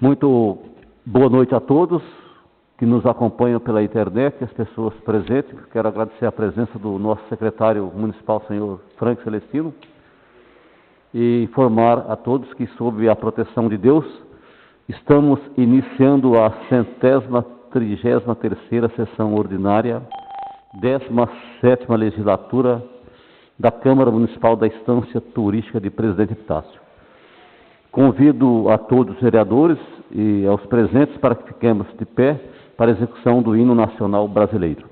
Muito boa noite a todos que nos acompanham pela internet, as pessoas presentes. Quero agradecer a presença do nosso secretário municipal, senhor Frank Celestino, e informar a todos que, sob a proteção de Deus, estamos iniciando a 133ª sessão ordinária, 17ª legislatura da Câmara Municipal da Estância Turística de Presidente Epitácio. Convido a todos os vereadores e aos presentes para que fiquemos de pé para a execução do hino nacional brasileiro.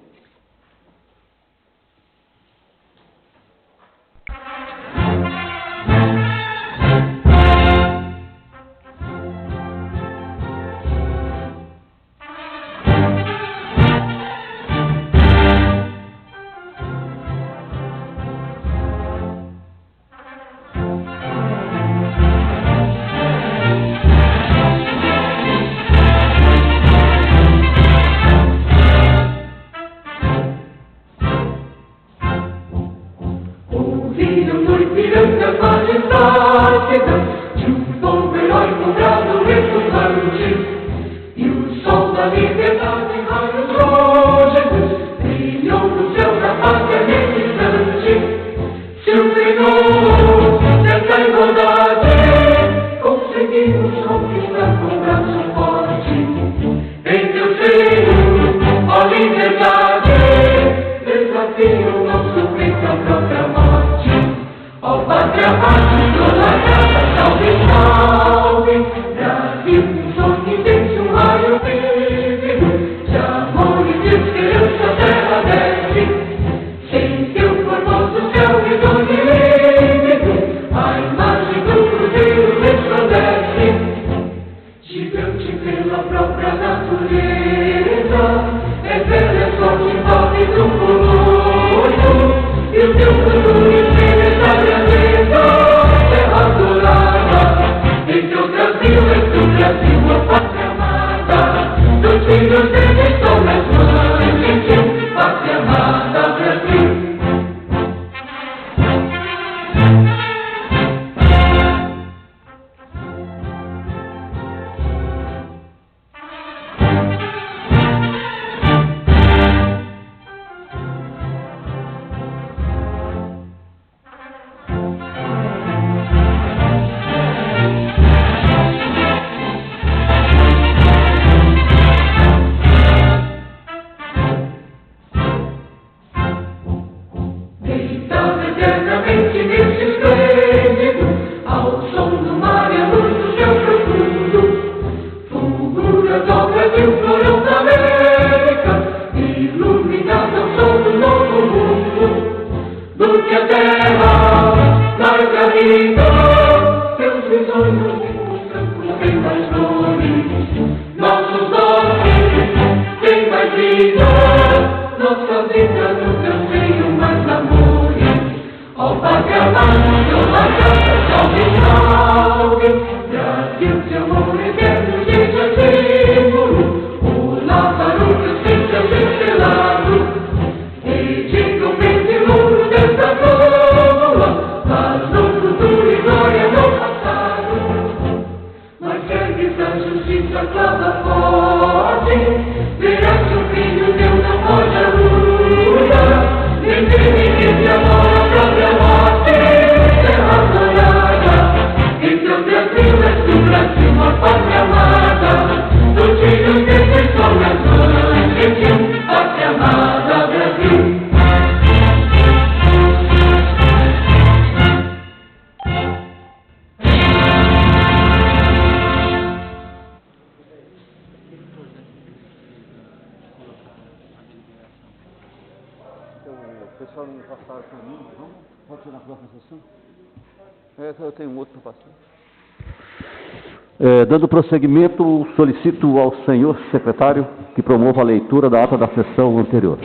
Dando prosseguimento, solicito ao senhor secretário que promova a leitura da ata da sessão anterior.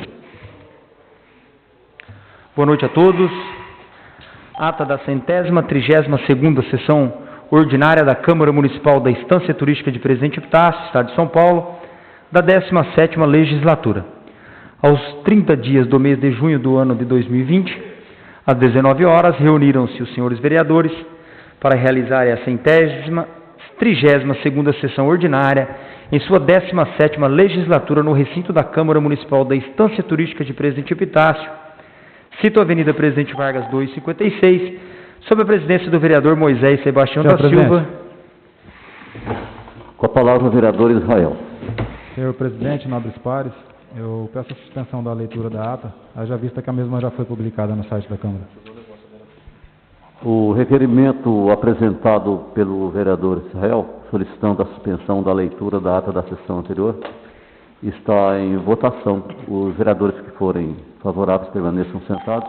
Boa noite a todos. Ata da 132ª sessão ordinária da Câmara Municipal da Estância Turística de Presidente Epitácio, Estado de São Paulo, da 17ª legislatura. Aos 30 dias do mês de junho do ano de 2020, às 19 horas, reuniram-se os senhores vereadores para realizar a 133ª 32ª Sessão Ordinária, em sua 17ª Legislatura, no recinto da Câmara Municipal da Estância Turística de Presidente Epitácio. Cito a Avenida Presidente Vargas 256, sob a presidência do vereador Moisés Sebastião da Silva. Com a palavra o vereador Israel. Senhor presidente, nobres pares, eu peço a suspensão da leitura da ata, haja vista que a mesma já foi publicada no site da Câmara. O requerimento apresentado pelo vereador Israel, solicitando a suspensão da leitura da ata da sessão anterior, está em votação. Os vereadores que forem favoráveis permaneçam sentados.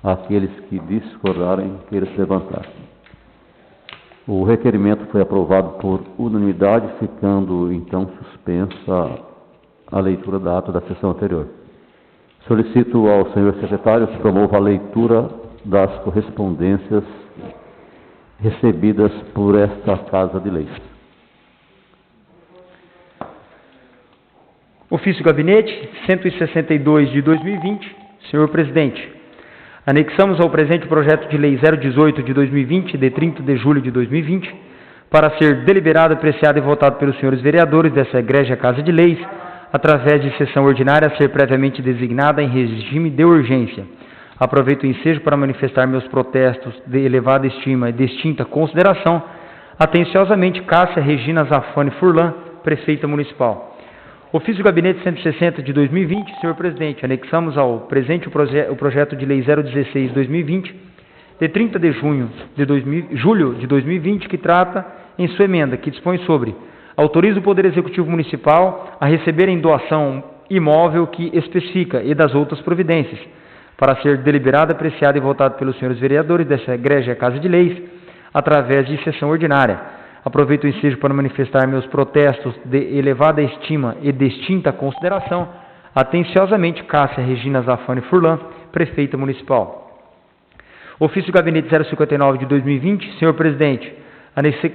Aqueles que discordarem, queiram se levantar. O requerimento foi aprovado por unanimidade, ficando então suspensa a leitura da ata da sessão anterior. Solicito ao senhor secretário que promova a leitura das correspondências recebidas por esta Casa de Leis. Ofício Gabinete 162 de 2020. Senhor presidente, anexamos ao presente o projeto de lei 018 de 2020, de 30 de julho de 2020, para ser deliberado, apreciado e votado pelos senhores vereadores dessa egrégia Casa de Leis, através de sessão ordinária a ser previamente designada em regime de urgência. Aproveito o ensejo para manifestar meus protestos de elevada estima e distinta consideração. Atenciosamente, Cássia Regina Zafani Furlan, Prefeita Municipal. Ofício Gabinete 160 de 2020, senhor presidente, anexamos ao presente o projeto de lei 016 de 2020, de 30 de julho de 2020, que trata em sua emenda, que dispõe sobre: autoriza o Poder Executivo Municipal a receber em doação imóvel que especifica e das outras providências, para ser deliberado, apreciado e votado pelos senhores vereadores dessa egrégia Casa de Leis, através de sessão ordinária. Aproveito o ensejo para manifestar meus protestos de elevada estima e distinta consideração. Atenciosamente, Cássia Regina Zafani Furlan, Prefeita Municipal. Ofício Gabinete 059 de 2020, senhor presidente,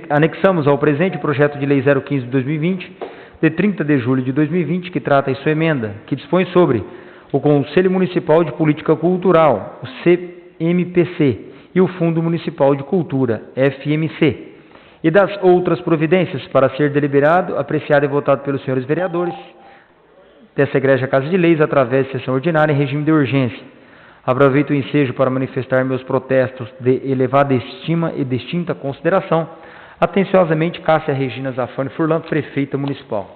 anexamos ao presente o projeto de lei 015 de 2020, de 30 de julho de 2020, que trata em sua emenda, que dispõe sobre o Conselho Municipal de Política Cultural, o CMPC, e o Fundo Municipal de Cultura, FMC, e das outras providências, para ser deliberado, apreciado e votado pelos senhores vereadores dessa egrégia Casa de Leis, através de sessão ordinária em regime de urgência. Aproveito o ensejo para manifestar meus protestos de elevada estima e distinta consideração. Atenciosamente, Cássia Regina Zafani Furlan, Prefeita Municipal.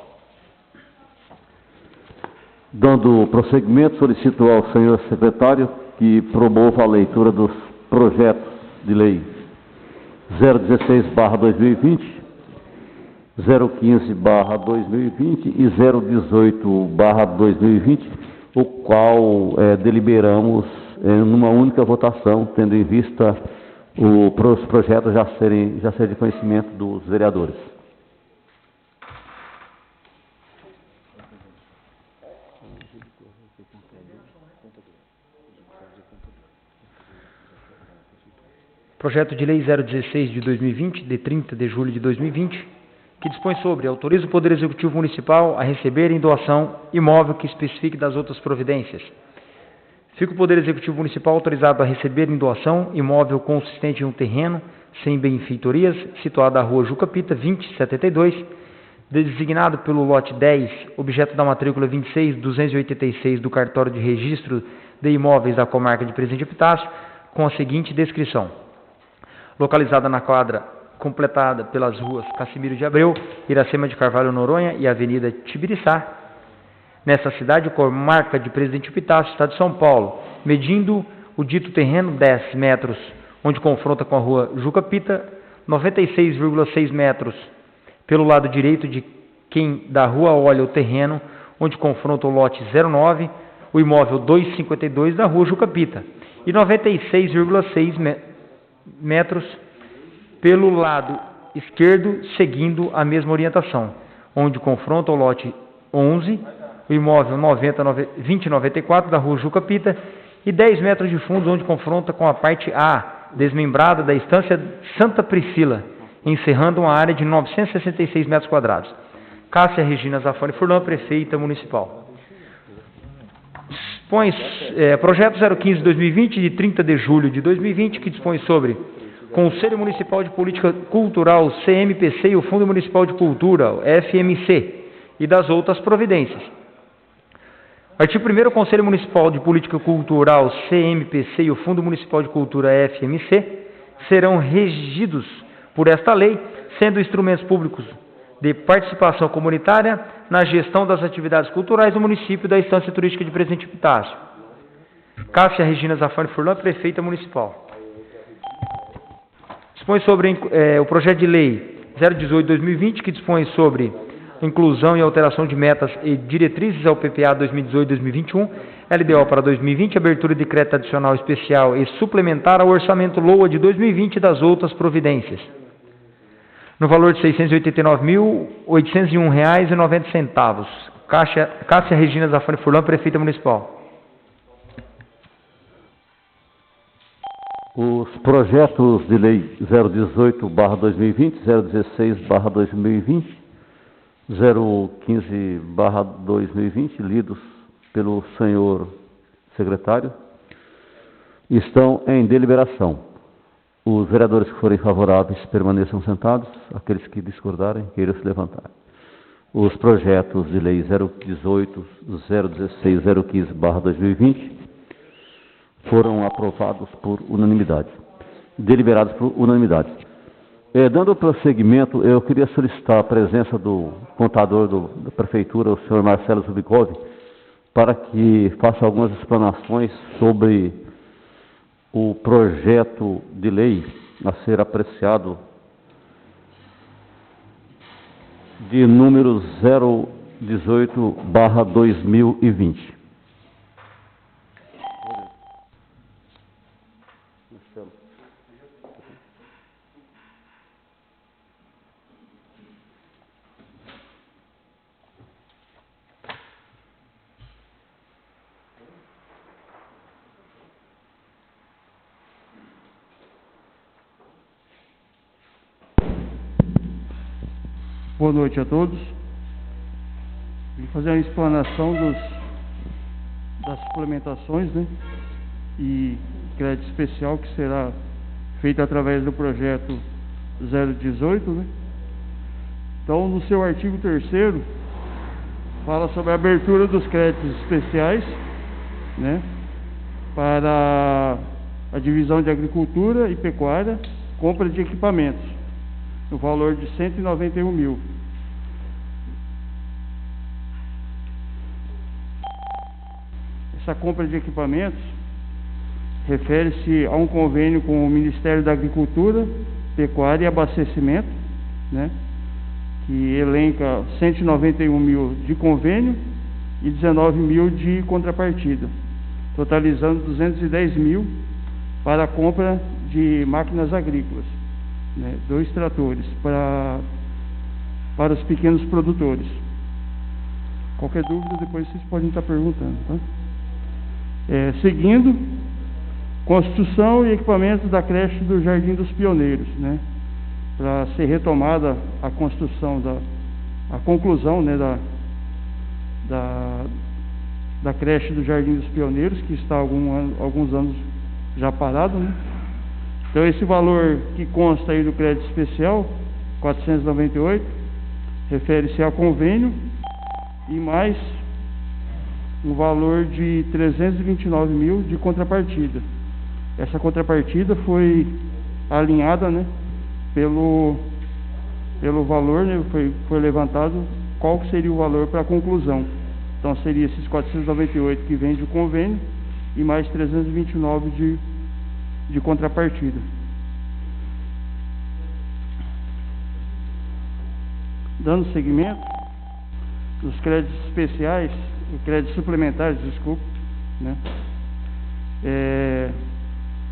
Dando prosseguimento, solicito ao senhor secretário que promova a leitura dos projetos de lei 016/2020, 015/2020 e 018/2020, o qual deliberamos numa única votação, tendo em vista os projetos já serem de conhecimento dos vereadores. Projeto de lei 016 de 2020, de 30 de julho de 2020, que dispõe sobre: autoriza o Poder Executivo Municipal a receber em doação imóvel que especifique das outras providências. Fica o Poder Executivo Municipal autorizado a receber em doação imóvel consistente em um terreno sem benfeitorias, situado na rua Juca Pita, 2072, designado pelo lote 10, objeto da matrícula 26.286 do cartório de registro de imóveis da comarca de Presidente Epitácio, com a seguinte descrição: localizada na quadra completada pelas ruas Cassimiro de Abreu, Iracema de Carvalho Noronha e Avenida Tibiriçá, nessa cidade, comarca de Presidente Epitácio, Estado de São Paulo, medindo o dito terreno 10 metros, onde confronta com a rua Juca Pita, 96,6 metros pelo lado direito de quem da rua olha o terreno, onde confronta o lote 09, o imóvel 252 da rua Juca Pita, e 96,6 metros pelo lado esquerdo, seguindo a mesma orientação, onde confronta o lote 11, o imóvel 2094 da rua Juca Pita, e 10 metros de fundo, onde confronta com a parte A, desmembrada da estância Santa Priscila, encerrando uma área de 966 metros quadrados. Cássia Regina Zafani Furlan, Prefeita Municipal. Projeto 015 de 2020, de 30 de julho de 2020, que dispõe sobre Conselho Municipal de Política Cultural, CMPC, e o Fundo Municipal de Cultura, FMC, e das outras providências. Artigo 1º, o Conselho Municipal de Política Cultural, CMPC, e o Fundo Municipal de Cultura, FMC, serão regidos por esta lei, sendo instrumentos públicos de participação comunitária na gestão das atividades culturais do município da Estância Turística de Presidente Epitácio. Cássia Regina Zafani Furlan, Prefeita Municipal. Dispõe sobre o projeto de lei 018/2020, que dispõe sobre inclusão e alteração de metas e diretrizes ao PPA 2018-2021, LDO para 2020, abertura de decreto adicional especial e suplementar ao orçamento LOA de 2020 e das outras providências, no valor de R$ 689.801,90. Cássia Regina Zafani Furlan, Prefeita Municipal. Os projetos de lei 018/2020, 016/2020, 015/2020, lidos pelo senhor secretário, estão em deliberação. Os vereadores que forem favoráveis permaneçam sentados, aqueles que discordarem queiram se levantar. Os projetos de lei 018, 016, 015/2020 foram aprovados por unanimidade, deliberados por unanimidade. Dando prosseguimento, eu queria solicitar a presença do contador da Prefeitura, o senhor Marcelo Zubikov, para que faça algumas explanações sobre o projeto de lei a ser apreciado de número 018/2020. Boa noite a todos. Vim fazer uma explanação das suplementações, né, e crédito especial que será feito através do projeto 018, né. Então, no seu artigo 3º, fala sobre a abertura dos créditos especiais, né, para a divisão de agricultura e pecuária, compra de equipamentos, no valor de 191 mil. Essa compra de equipamentos refere-se a um convênio com o Ministério da Agricultura, Pecuária e Abastecimento, né, que elenca 191 mil de convênio e 19 mil de contrapartida, totalizando 210 mil para a compra de máquinas agrícolas, né, 2 tratores para os pequenos produtores. Qualquer dúvida, depois vocês podem estar perguntando, tá? Seguindo, construção e equipamento da creche do Jardim dos Pioneiros, né, para ser retomada a construção a conclusão, né, da creche do Jardim dos Pioneiros, que está há alguns anos já parado, né. Então, esse valor que consta aí do crédito especial, 498, refere-se a convênio e mais um valor de 329 mil de contrapartida. Essa contrapartida foi alinhada, né, pelo valor, né, foi levantado qual que seria o valor para a conclusão. Então, seria esses 498 que vem de convênio e mais 329 de contrapartida. Dando seguimento, os créditos especiais, créditos suplementares, desculpa, né?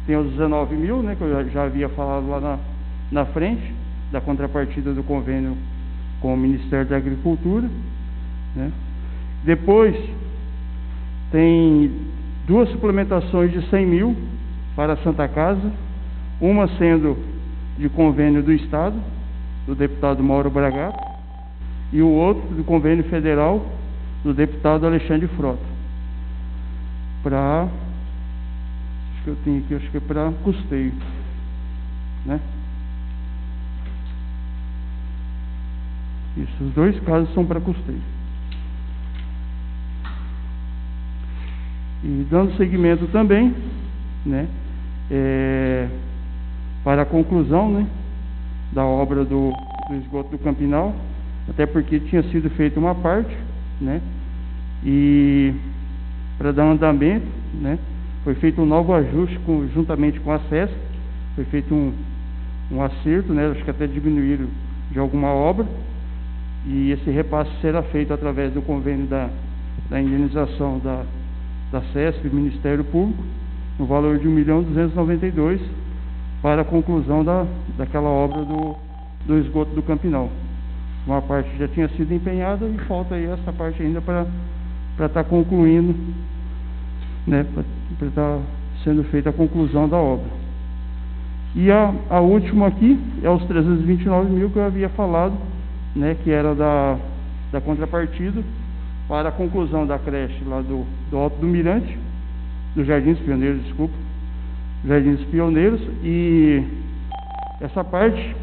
Tem os 19 mil, né, que eu já havia falado lá na frente, da contrapartida do convênio com o Ministério da Agricultura, né? Depois, tem 2 suplementações de 100 mil para a Santa Casa, uma sendo de convênio do Estado, do deputado Mauro Bragato, e o outro do convênio federal do deputado Alexandre Frota, acho que eu tenho aqui, acho que é para custeio, né? Isso, os dois casos são para custeio. E dando seguimento também, né, para a conclusão, né, da obra do esgoto do Campinal, até porque tinha sido feita uma parte, né, e para dar andamento, né, foi feito um novo ajuste juntamente com a SESC, foi feito um acerto, né, acho que até diminuíram de alguma obra, e esse repasse será feito através do convênio da indenização da SESC, do Ministério Público, no valor de R$ 1.292.000 para a conclusão daquela obra do esgoto do Campinal. Uma parte já tinha sido empenhada e falta aí essa parte ainda para estar concluindo, né, para estar sendo feita a conclusão da obra. E a última aqui é os 329.000 que eu havia falado, né, que era da contrapartida para a conclusão da creche lá do Alto do Mirante, do Jardim dos Pioneiros, desculpa, Jardim dos Pioneiros, e essa parte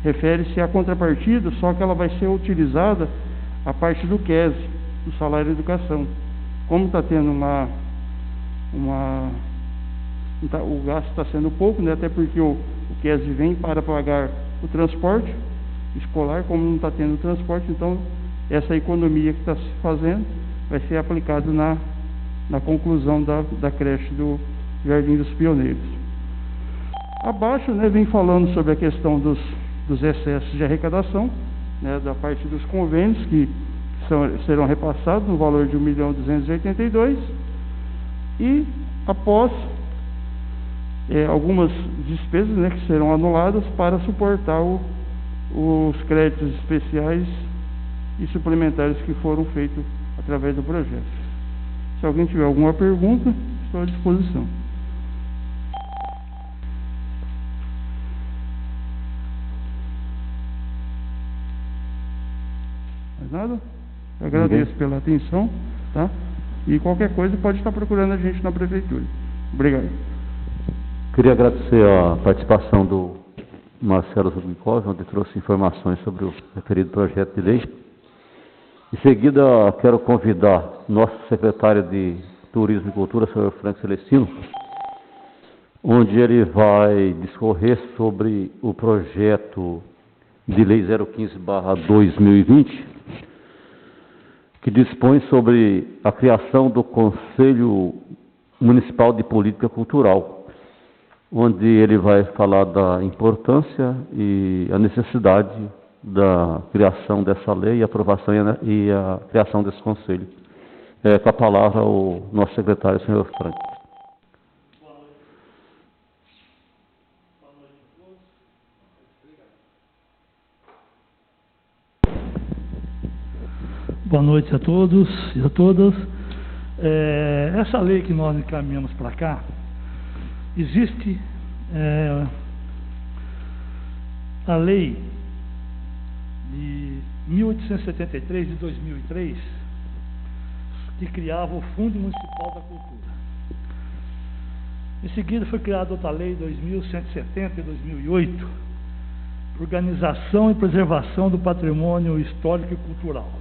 refere-se à contrapartida, só que ela vai ser utilizada a parte do QES, do salário de educação. Como está tendo o gasto está sendo pouco, né, até porque o QES vem para pagar o transporte escolar, como não está tendo transporte, então essa economia que está se fazendo vai ser aplicada na conclusão da creche do Jardim dos Pioneiros. Abaixo, né, vem falando sobre a questão dos excessos de arrecadação, né, da parte dos convênios que serão repassados no valor de R$ 1.282.000 e após algumas despesas, né, que serão anuladas para suportar os créditos especiais e suplementares que foram feitos através do projeto. Se alguém tiver alguma pergunta, estou à disposição. Mais nada? Eu agradeço pela atenção, tá? E qualquer coisa pode estar procurando a gente na prefeitura. Obrigado. Queria agradecer a participação do Marcelo Zubikov, onde trouxe informações sobre o referido projeto de lei. Em seguida, quero convidar nosso secretário de Turismo e Cultura, senhor Frank Celestino, onde ele vai discorrer sobre o projeto de lei 015/2020, que dispõe sobre a criação do Conselho Municipal de Política Cultural, onde ele vai falar da importância e a necessidade da criação dessa lei, e aprovação e a criação desse conselho. Com a palavra o nosso secretário, senhor Frank. Boa noite a todos e a todas. Essa lei que nós encaminhamos para cá, existe a lei de 1873 de 2003, que criava o Fundo Municipal da Cultura. Em seguida foi criada outra lei, 2170 de 2008, Organização e Preservação do Patrimônio Histórico e Cultural.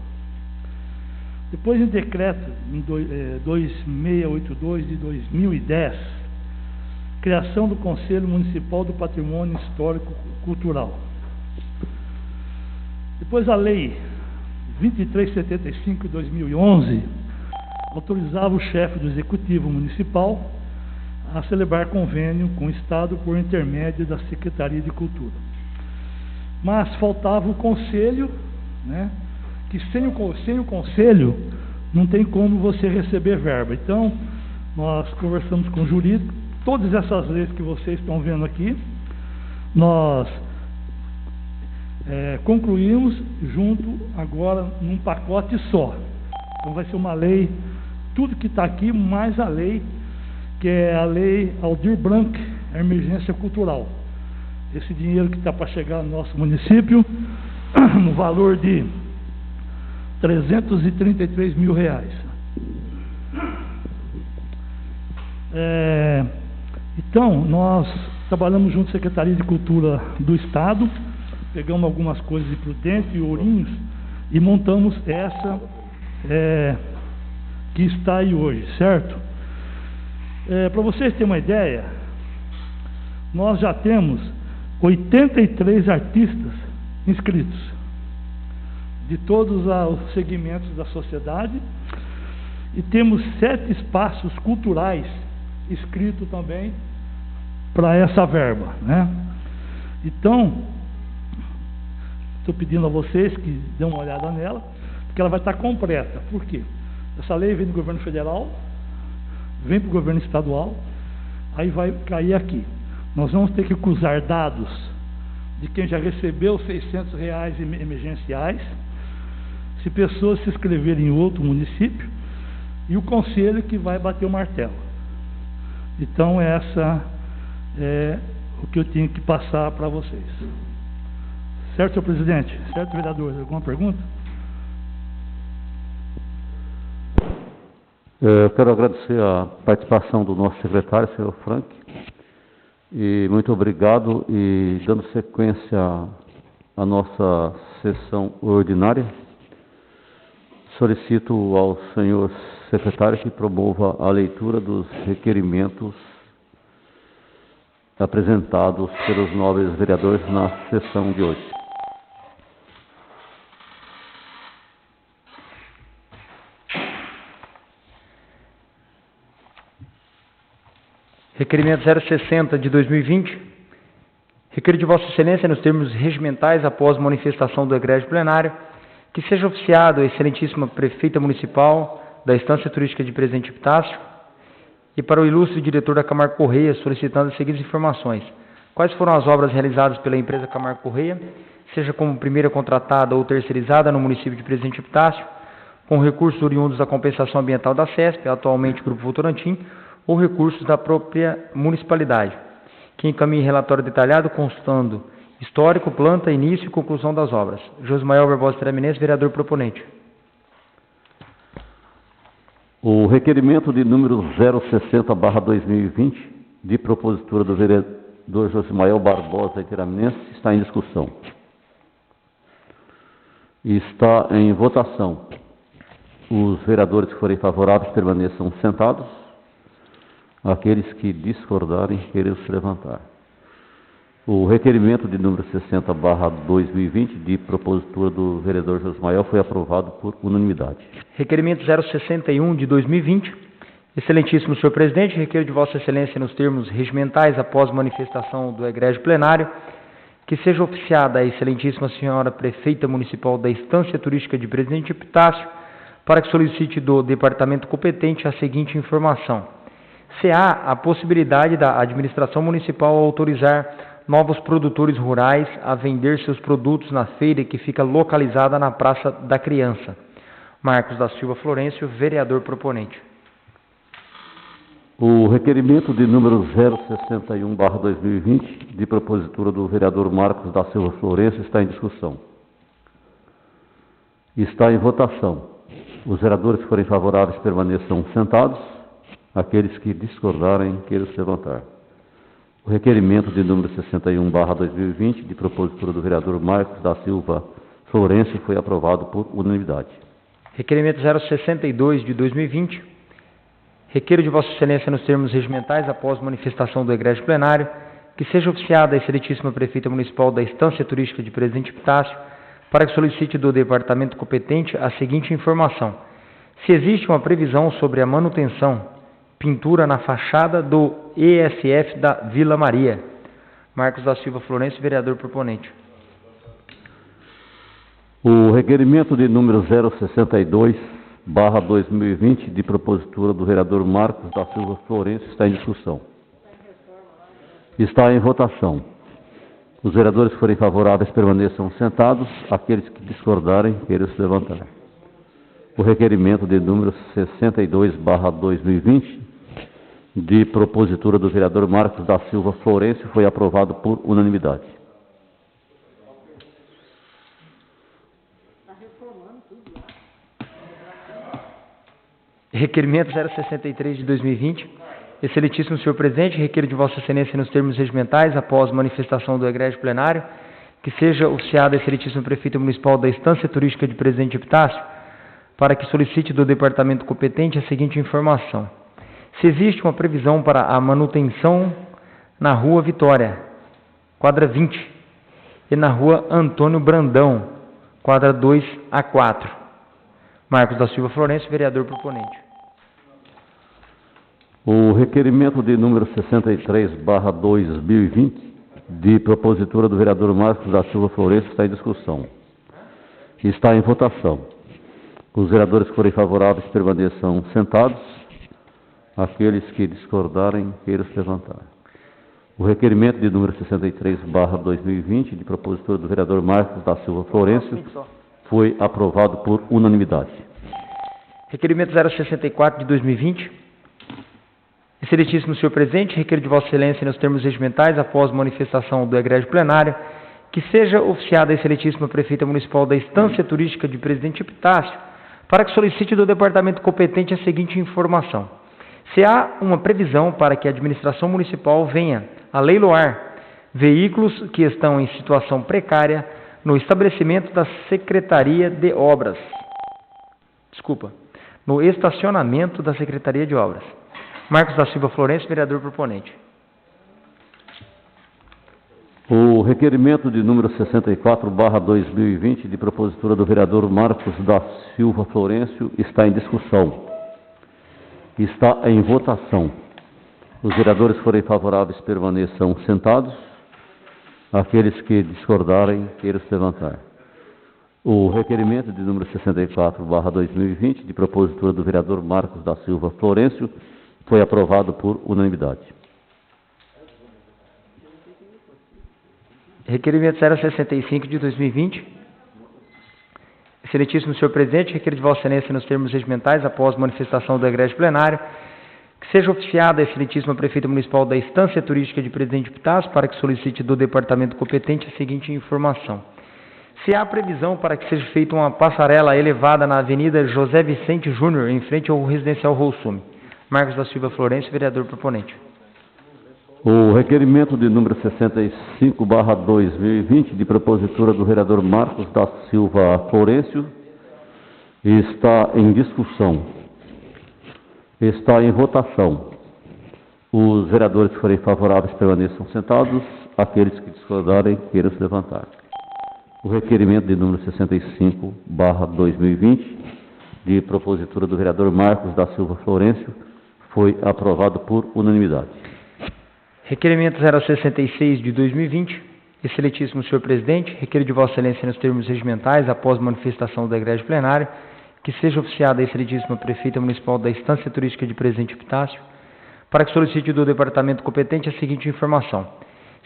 Depois, em decreto em 2682 de 2010, criação do Conselho Municipal do Patrimônio Histórico e Cultural. Depois a lei 2375 de 2011 autorizava o chefe do Executivo Municipal a celebrar convênio com o Estado por intermédio da Secretaria de Cultura. Mas faltava o Conselho, né, que sem o Conselho não tem como você receber verba. Então, nós conversamos com o jurídico, todas essas leis que vocês estão vendo aqui, nós concluímos junto agora num pacote só. Então vai ser uma lei, tudo que está aqui, mais a lei, que é a lei Aldir Blanc, a emergência cultural. Esse dinheiro que está para chegar no nosso município, no valor de R$333 mil. Então, nós trabalhamos junto com a Secretaria de Cultura do Estado, pegamos algumas coisas de Prudente e Ourinhos e montamos essa que está aí hoje, certo? Para vocês terem uma ideia, nós já temos 83 artistas inscritos, de todos os segmentos da sociedade, e temos 7 espaços culturais inscritos também para essa verba, né? Então, estou pedindo a vocês que dêem uma olhada nela, porque ela vai estar completa. Por quê? Essa lei vem do governo federal, vem para o governo estadual, aí vai cair aqui. Nós vamos ter que cruzar dados de quem já recebeu R$600 emergenciais, se pessoas se inscreverem em outro município, e o conselho que vai bater o martelo. Então, essa é o que eu tinha que passar para vocês. Certo, senhor presidente? Certo, vereador? Alguma pergunta? Eu quero agradecer a participação do nosso secretário, senhor Frank, e muito obrigado. E dando sequência à nossa sessão ordinária, solicito ao senhor secretário que promova a leitura dos requerimentos apresentados pelos nobres vereadores na sessão de hoje. Requerimento 060 de 2020. Requeiro de Vossa Excelência, nos termos regimentais, após manifestação do egrégio plenário, que seja oficiado a excelentíssima prefeita municipal da Estância Turística de Presidente Epitácio e para o ilustre diretor da Camargo Correia, solicitando as seguintes informações. Quais foram as obras realizadas pela empresa Camargo Correia, seja como primeira contratada ou terceirizada no município de Presidente Epitácio, com recursos oriundos da compensação ambiental da CESP, atualmente Grupo Votorantim, ou recursos da própria municipalidade, que encaminhe relatório detalhado constando histórico, planta, início e conclusão das obras. Josmael Barbosa Traminense, vereador proponente. O requerimento de número 060/2020, de propositura do vereador Josmael Barbosa Traminense, está em discussão. E está em votação. Os vereadores que forem favoráveis permaneçam sentados. Aqueles que discordarem, queiram se levantar. O requerimento de número 60/2020, de propositura do vereador Josmael, foi aprovado por unanimidade. Requerimento 061 de 2020. Excelentíssimo senhor presidente, requeiro de Vossa Excelência, nos termos regimentais, após manifestação do egrégio plenário, que seja oficiada a excelentíssima senhora prefeita municipal da Estância Turística de Presidente Epitácio, para que solicite do departamento competente a seguinte informação. Se há a possibilidade da administração municipal autorizar novos produtores rurais a vender seus produtos na feira que fica localizada na Praça da Criança. Marcos da Silva Florencio, vereador proponente. O requerimento de número 061/2020, de propositura do vereador Marcos da Silva Florencio, está em discussão. Está em votação. Os vereadores que forem favoráveis permaneçam sentados. Aqueles que discordarem, queiram se levantar. O requerimento de número 61/2020, de propositura do vereador Marcos da Silva Florencio, foi aprovado por unanimidade. Requerimento 062 de 2020. Requeiro de Vossa Excelência, nos termos regimentais, após manifestação do egrégio plenário, que seja oficiada a excelentíssima prefeita municipal da Estância Turística de Presidente Epitácio, para que solicite do departamento competente a seguinte informação. Se existe uma previsão sobre a manutenção, pintura na fachada do ESF da Vila Maria. Marcos da Silva Florencio, vereador proponente. O requerimento de número 062/2020, de propositura do vereador Marcos da Silva Florencio, está em discussão. Está em votação. Os vereadores que forem favoráveis permaneçam sentados. Aqueles que discordarem, queiram se levantar. O requerimento de número 62/2020, de propositura do vereador Marcos da Silva Florencio, foi aprovado por unanimidade. Requerimento 063 de 2020. Excelentíssimo senhor presidente, requeiro de Vossa Excelência nos termos regimentais, após manifestação do egrégio plenário, que seja oficiado ao excelentíssimo prefeito municipal da Estância Turística de Presidente Epitácio, para que solicite do departamento competente a seguinte informação. Se existe uma previsão para a manutenção na Rua Vitória, quadra 20, e na Rua Antônio Brandão, quadra 2 a 4. Marcos da Silva Florencio, vereador proponente. O requerimento de número 63/2020, de propositura do vereador Marcos da Silva Florencio, está em discussão. Está em votação. Os vereadores que forem favoráveis permaneçam sentados. Aqueles que discordarem, queiram se levantar. O requerimento de número 63/2020, de propositura do vereador Marcos da Silva Florencio, foi aprovado por unanimidade. Requerimento 064 de 2020. Excelentíssimo senhor presidente, requeiro de Vossa Excelência nos termos regimentais, após manifestação do egrégio plenário, que seja oficiada a excelentíssima prefeita municipal da Estância Turística de Presidente Epitácio, para que solicite do departamento competente a seguinte informação. Se há uma previsão para que a administração municipal venha a leiloar veículos que estão em situação precária no estabelecimento da Secretaria de Obras. No estacionamento da Secretaria de Obras. Marcos da Silva Florencio, vereador proponente. O requerimento de número 64/2020, de propositura do vereador Marcos da Silva Florencio, está em discussão. Está em votação. Os vereadores que forem favoráveis permaneçam sentados. Aqueles que discordarem, queiram se levantar. O requerimento de número 64/2020, de propositura do vereador Marcos da Silva Florencio, foi aprovado por unanimidade. Requerimento 065 de 2020. Excelentíssimo senhor presidente, requeiro de Vossa Excelência nos termos regimentais, após manifestação do egrégio plenário, que seja oficiada a excelentíssima prefeita municipal da Estância Turística de Presidente Epitácio, para que solicite do departamento competente a seguinte informação. Se há previsão para que seja feita uma passarela elevada na Avenida José Vicente Júnior, em frente ao residencial Roussume. Marcos da Silva Florencio, vereador proponente. O requerimento de número 65/2020, de propositura do vereador Marcos da Silva Florencio, está em discussão. Está em votação. Os vereadores que forem favoráveis permaneçam sentados. Aqueles que discordarem, queiram se levantar. O requerimento de número 65/2020, de propositura do vereador Marcos da Silva Florencio, foi aprovado por unanimidade. Requerimento 066 de 2020. Excelentíssimo senhor presidente, requeiro de Vossa Excelência nos termos regimentais, após manifestação do egrégio plenário, que seja oficiada a excelentíssima prefeita municipal da Estância Turística de Presidente Epitácio, para que solicite do departamento competente a seguinte informação.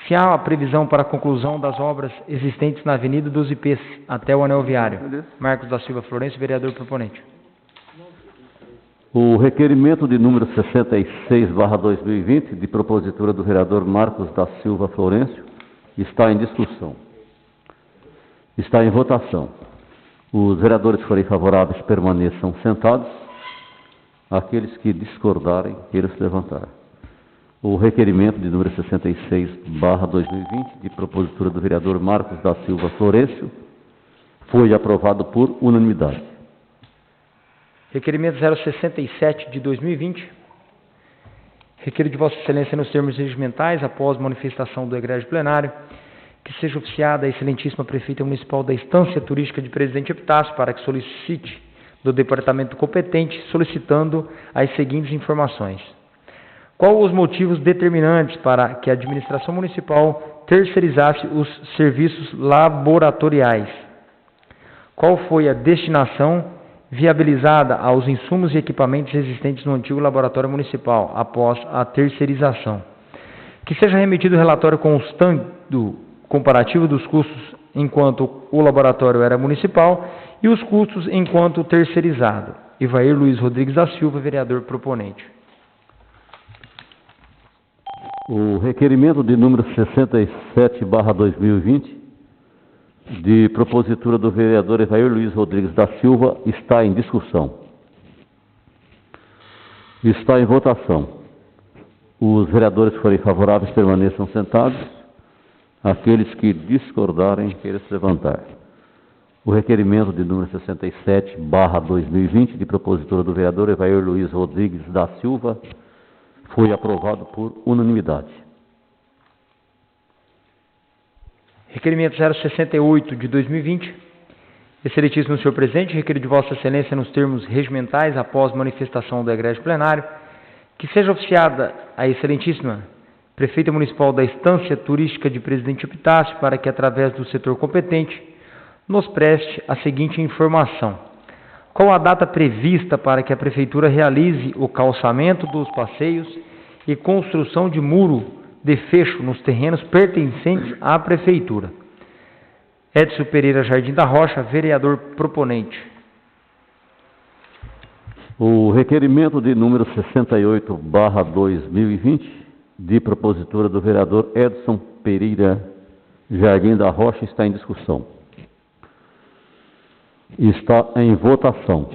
Se há a previsão para a conclusão das obras existentes na Avenida dos Ipês até o Anel Viário. Marcos da Silva Florencio, vereador proponente. O requerimento de número 66/2020, de propositura do vereador Marcos da Silva Florencio, está em discussão. Está em votação. Os vereadores que forem favoráveis permaneçam sentados. Aqueles que discordarem, queiram se levantar. O requerimento de número 66/2020, de propositura do vereador Marcos da Silva Florencio, foi aprovado por unanimidade. Requerimento 067 de 2020. Requeiro de Vossa Excelência nos termos regimentais, após manifestação do egrégio plenário, que seja oficiada a excelentíssima prefeita municipal da Estância Turística de Presidente Epitácio, para que solicite do departamento competente, solicitando as seguintes informações. Qual os motivos determinantes para que a administração municipal terceirizasse os serviços laboratoriais? Qual foi a destinação viabilizada aos insumos e equipamentos existentes no antigo laboratório municipal, após a terceirização? Que seja remetido o relatório constando comparativo dos custos enquanto o laboratório era municipal e os custos enquanto terceirizado. Ivair Luiz Rodrigues da Silva, vereador proponente. O requerimento de número 67/2020, de propositura do vereador Ivair Luiz Rodrigues da Silva, está em discussão. Está em votação. Os vereadores que forem favoráveis permaneçam sentados. Aqueles que discordarem, queiram se levantar. O requerimento de número 67/2020, de propositura do vereador Evair Luiz Rodrigues da Silva, foi aprovado por unanimidade. Requerimento 068 de 2020. Excelentíssimo senhor presidente, requerido de Vossa Excelência nos termos regimentais, após manifestação do egrégio plenário, que seja oficiada a excelentíssima Prefeita Municipal da Estância Turística de Presidente Epitácio, para que, através do setor competente, nos preste a seguinte informação. Qual a data prevista para que a Prefeitura realize o calçamento dos passeios e construção de muro de fecho nos terrenos pertencentes à Prefeitura? Edson Pereira Jardim da Rocha, vereador proponente. O requerimento de número 68/2020, de propositura do vereador Edson Pereira Jardim da Rocha, está em discussão. Está em votação.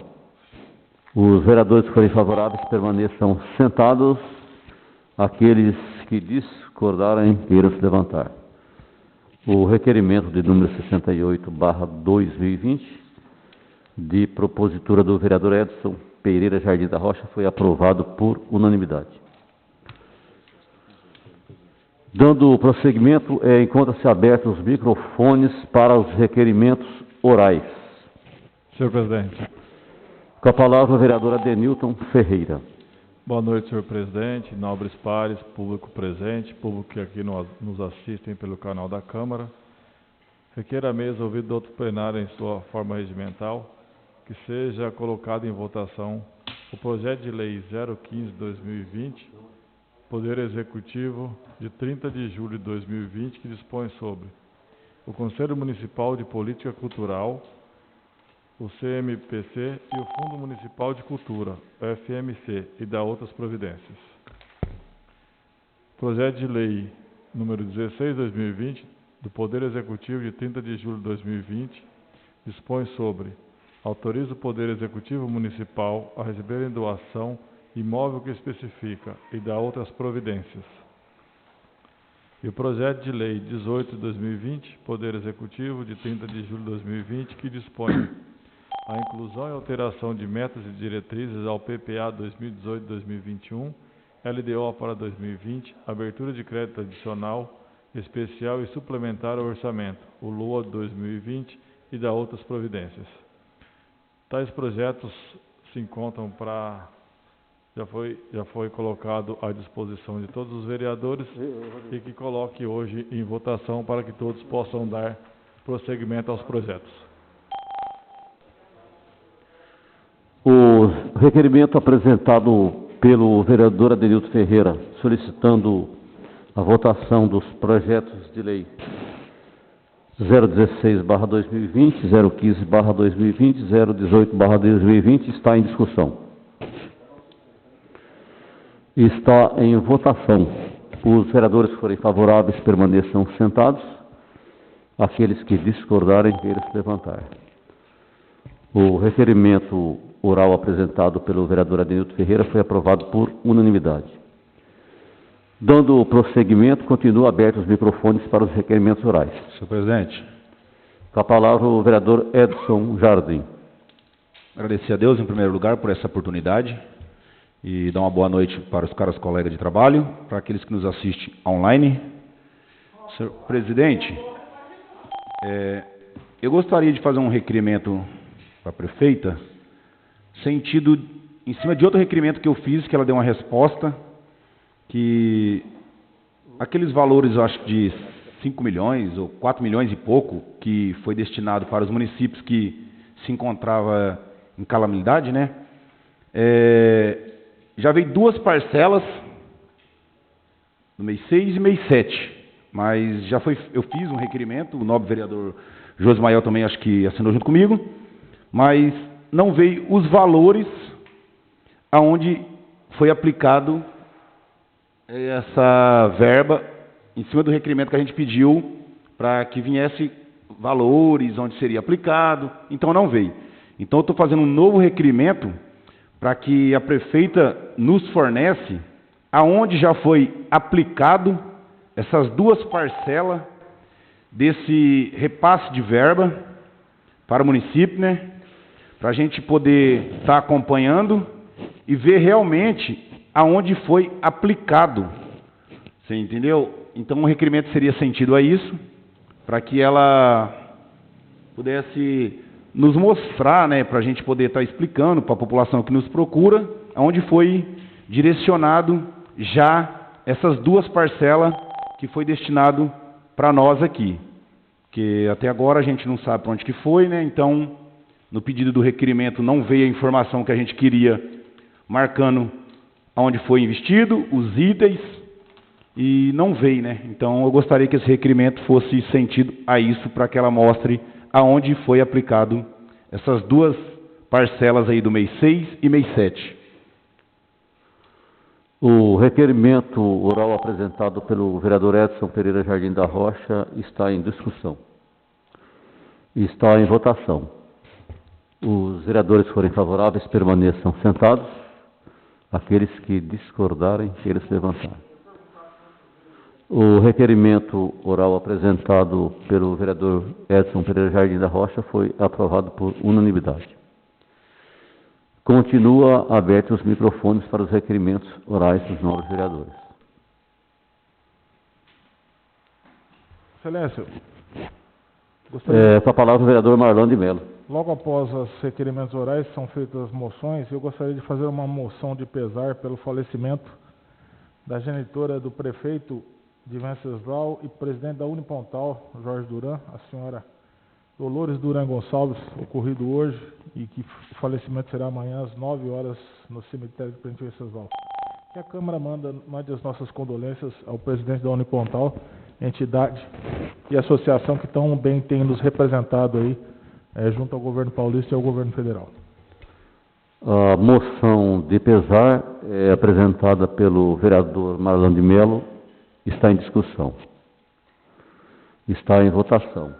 Os vereadores que forem favoráveis permaneçam sentados. Aqueles que discordarem, queiram se levantar. O requerimento de número 68/2020, de propositura do vereador Edson Pereira Jardim da Rocha, foi aprovado por unanimidade. Dando prosseguimento, encontram-se abertos os microfones para os requerimentos orais. Senhor presidente. Com a palavra, o vereador Adenilton Ferreira. Boa noite, senhor presidente, nobres pares, público presente, público que aqui nos assistem pelo canal da Câmara. Requer a mesa, ouvido do outro plenário em sua forma regimental, que seja colocado em votação o projeto de lei 015/2020, Poder Executivo, de 30 de julho de 2020, que dispõe sobre o Conselho Municipal de Política Cultural, o CMPC e o Fundo Municipal de Cultura, o FMC, e da outras providências. Projeto de lei número 16/2020, do Poder Executivo, de 30 de julho de 2020, dispõe sobre: autoriza o Poder Executivo Municipal a receber em doação imóvel que especifica e dá outras providências. E o projeto de lei 18/2020, Poder Executivo, de 30 de julho de 2020, que dispõe a inclusão e alteração de metas e diretrizes ao PPA 2018-2021, LDO para 2020, abertura de crédito adicional, especial e suplementar ao orçamento, o LOA 2020, e da outras providências. Tais projetos se encontram já foi colocado à disposição de todos os vereadores e que coloque hoje em votação para que todos possam dar prosseguimento aos projetos. O requerimento apresentado pelo vereador Adenilton Ferreira, solicitando a votação dos projetos de lei 016/2020, 015/2020, 018/2020, está em discussão. Está em votação. Os vereadores que forem favoráveis permaneçam sentados. Aqueles que discordarem, queiram se levantar. O requerimento oral apresentado pelo vereador Adenilton Ferreira foi aprovado por unanimidade. Dando prosseguimento, continuam abertos os microfones para os requerimentos orais. Senhor presidente. Com a palavra, o vereador Edson Jardim. Agradecer a Deus, em primeiro lugar, por essa oportunidade e dar uma boa noite para os caros colegas de trabalho, para aqueles que nos assistem online. Senhor presidente, eu gostaria de fazer um requerimento para a prefeita, sentido em cima de outro requerimento que eu fiz, que ela deu uma resposta, que aqueles valores, eu acho, de 5 milhões ou 4 milhões e pouco, que foi destinado para os municípios que se encontravam em calamidade, né? Já veio 2 parcelas, no mês 6 e mês 7, mas eu fiz um requerimento, o nobre vereador Josmael também acho que assinou junto comigo, mas não veio os valores aonde foi aplicado essa verba em cima do requerimento que a gente pediu para que viesse valores onde seria aplicado, então não veio. Então eu estou fazendo um novo requerimento para que a prefeita nos fornece aonde já foi aplicado essas duas parcelas desse repasse de verba para o município, né? Para a gente poder estar acompanhando e ver realmente aonde foi aplicado. Você entendeu? Então o requerimento seria sentido a isso, para que ela pudesse nos mostrar, né, para a gente poder estar explicando para a população que nos procura, aonde foi direcionado já essas duas parcelas que foi destinado para nós aqui. Porque até agora a gente não sabe para onde que foi, né? Então, no pedido do requerimento não veio a informação que a gente queria, marcando aonde foi investido, os itens, e não veio, né? Então, eu gostaria que esse requerimento fosse sentido a isso, para que ela mostre aonde foi aplicado essas duas parcelas aí do mês 6 e mês 7. O requerimento oral apresentado pelo vereador Edson Pereira Jardim da Rocha está em discussão. Está em votação. Os vereadores que forem favoráveis permaneçam sentados. Aqueles que discordarem, que eles levantarem. O requerimento oral apresentado pelo vereador Edson Pereira Jardim da Rocha foi aprovado por unanimidade. Continua abertos os microfones para os requerimentos orais dos novos vereadores. Excelência, Com a palavra o vereador Marlon de Mello. logo após os requerimentos orais são feitas as moções, eu gostaria de fazer uma moção de pesar pelo falecimento da genitora do prefeito de Venceslau e presidente da Unipontal, Jorge Duran, a senhora Dolores Duran Gonçalves, ocorrido hoje, e que o falecimento será amanhã às 9 horas no cemitério de Presidente Venceslau. Que a Câmara mande as nossas condolências ao presidente da Unipontal, entidade e associação que tão bem tem nos representado aí, junto ao governo paulista e ao governo federal. A moção de pesar é apresentada pelo vereador Marlon de Mello, está em discussão. Está em votação.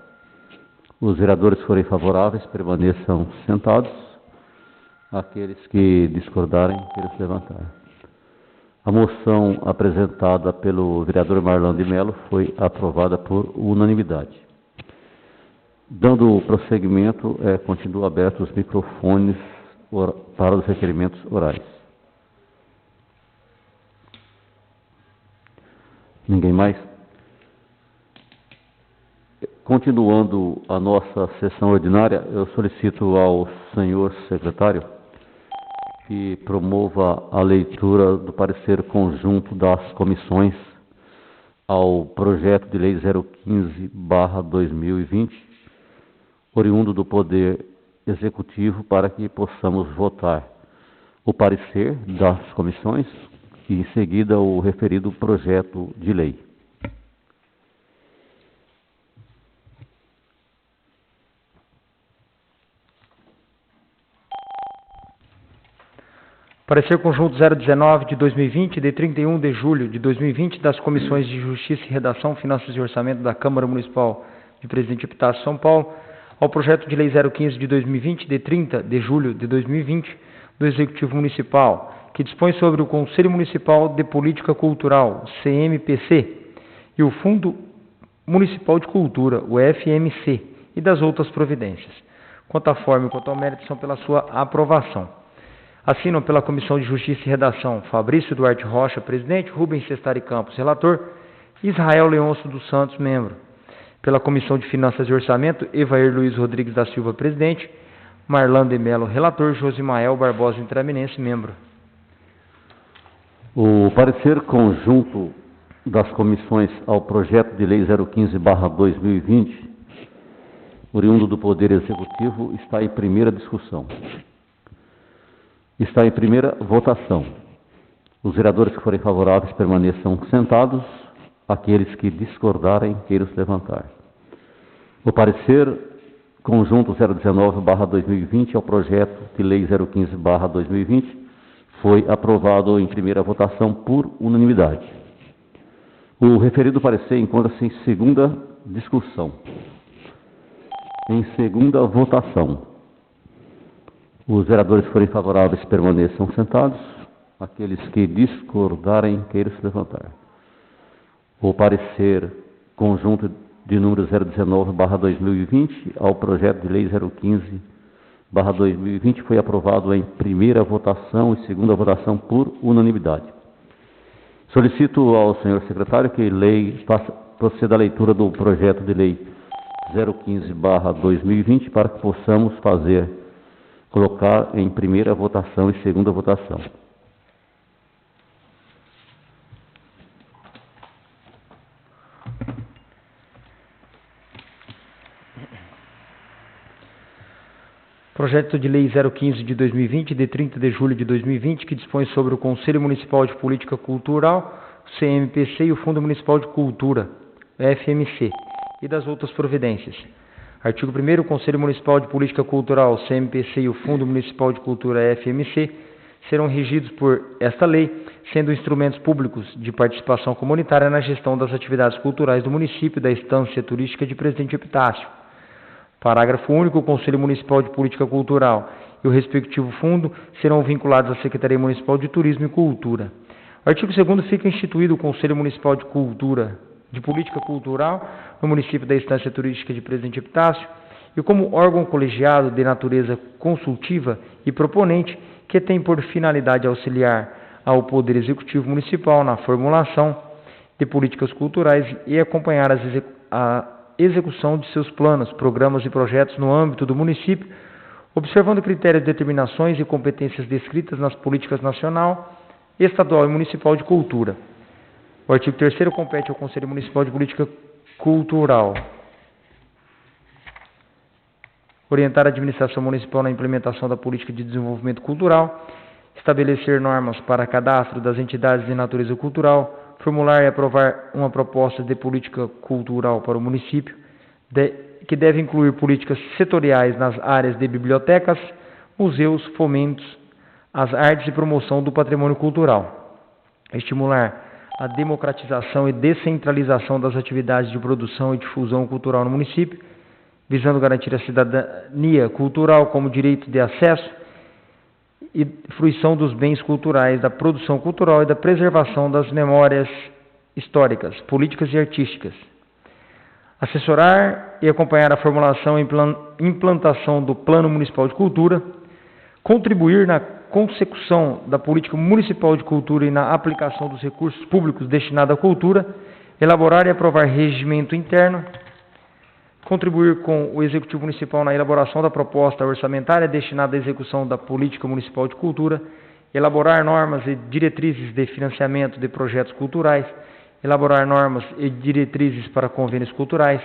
Os vereadores que forem favoráveis permaneçam sentados. Aqueles que discordarem, que eles levantarem. A moção apresentada pelo vereador Marlon de Mello foi aprovada por unanimidade. Dando prosseguimento, continuam abertos os microfones para os requerimentos orais. Ninguém mais? Continuando a nossa sessão ordinária, eu solicito ao senhor secretário que promova a leitura do parecer conjunto das comissões ao projeto de lei 015/2020, oriundo do Poder Executivo, para que possamos votar o parecer das comissões e, em seguida, o referido projeto de lei. Parecer conjunto 019 de 2020, de 31 de julho de 2020, das Comissões de Justiça e Redação, Finanças e Orçamento da Câmara Municipal de Presidente Epitácio, São Paulo, ao projeto de lei 015 de 2020, de 30 de julho de 2020, do Executivo Municipal, que dispõe sobre o Conselho Municipal de Política Cultural, CMPC, e o Fundo Municipal de Cultura, o FMC, e das outras providências. Quanto à forma e quanto ao mérito, são pela sua aprovação. Assinam pela Comissão de Justiça e Redação Fabrício Duarte Rocha, presidente, Rubens Sestari Campos, relator, Israel Leôncio dos Santos, membro. Pela Comissão de Finanças e Orçamento, Evair Luiz Rodrigues da Silva, presidente, Marlon de Mello, relator, Josimael Barbosa Intraminense, membro. O parecer conjunto das comissões ao projeto de lei 015/2020, oriundo do Poder Executivo, está em primeira discussão. Está em primeira votação. Os vereadores que forem favoráveis permaneçam sentados. Aqueles que discordarem, queiram se levantar. O parecer conjunto 019/2020 ao projeto de lei 015/2020 foi aprovado em primeira votação por unanimidade. O referido parecer encontra-se em segunda discussão. Em segunda votação. Os vereadores que forem favoráveis permaneçam sentados. Aqueles que discordarem, queiram se levantar. O parecer conjunto de número 019/2020 ao projeto de lei 015/2020 foi aprovado em primeira votação e segunda votação por unanimidade. Solicito ao senhor secretário que proceda a leitura do projeto de lei 015/2020 para que possamos colocar em primeira votação e segunda votação. Projeto de Lei 015 de 2020, de 30 de julho de 2020, que dispõe sobre o Conselho Municipal de Política Cultural, o CMPC e o Fundo Municipal de Cultura, o FMC, e das outras providências. Artigo 1º, o Conselho Municipal de Política Cultural, o CMPC e o Fundo Municipal de Cultura, FMC, serão regidos por esta lei, sendo instrumentos públicos de participação comunitária na gestão das atividades culturais do município da Estância Turística de Presidente Epitácio. Parágrafo único, o Conselho Municipal de Política Cultural e o respectivo fundo serão vinculados à Secretaria Municipal de Turismo e Cultura. Artigo 2º, fica instituído o Conselho Municipal de Política Cultural no município da Estância Turística de Presidente Epitácio e como órgão colegiado de natureza consultiva e proponente que tem por finalidade auxiliar ao Poder Executivo Municipal na formulação de políticas culturais e acompanhar a execução de seus planos, programas e projetos no âmbito do município, observando critérios, determinações e competências descritas nas políticas nacional, estadual e municipal de cultura. O artigo 3º compete ao Conselho Municipal de Política Cultural orientar a administração municipal na implementação da política de desenvolvimento cultural, estabelecer normas para cadastro das entidades de natureza cultural, formular e aprovar uma proposta de política cultural para o município, que deve incluir políticas setoriais nas áreas de bibliotecas, museus, fomentos, as artes e promoção do patrimônio cultural. Estimular a democratização e descentralização das atividades de produção e difusão cultural no município, visando garantir a cidadania cultural como direito de acesso e fruição dos bens culturais, da produção cultural e da preservação das memórias históricas, políticas e artísticas. Assessorar e acompanhar a formulação e implantação do Plano Municipal de Cultura, contribuir na consecução da política municipal de cultura e na aplicação dos recursos públicos destinados à cultura, elaborar e aprovar regimento interno, contribuir com o Executivo Municipal na elaboração da proposta orçamentária destinada à execução da política municipal de cultura, elaborar normas e diretrizes de financiamento de projetos culturais, elaborar normas e diretrizes para convênios culturais,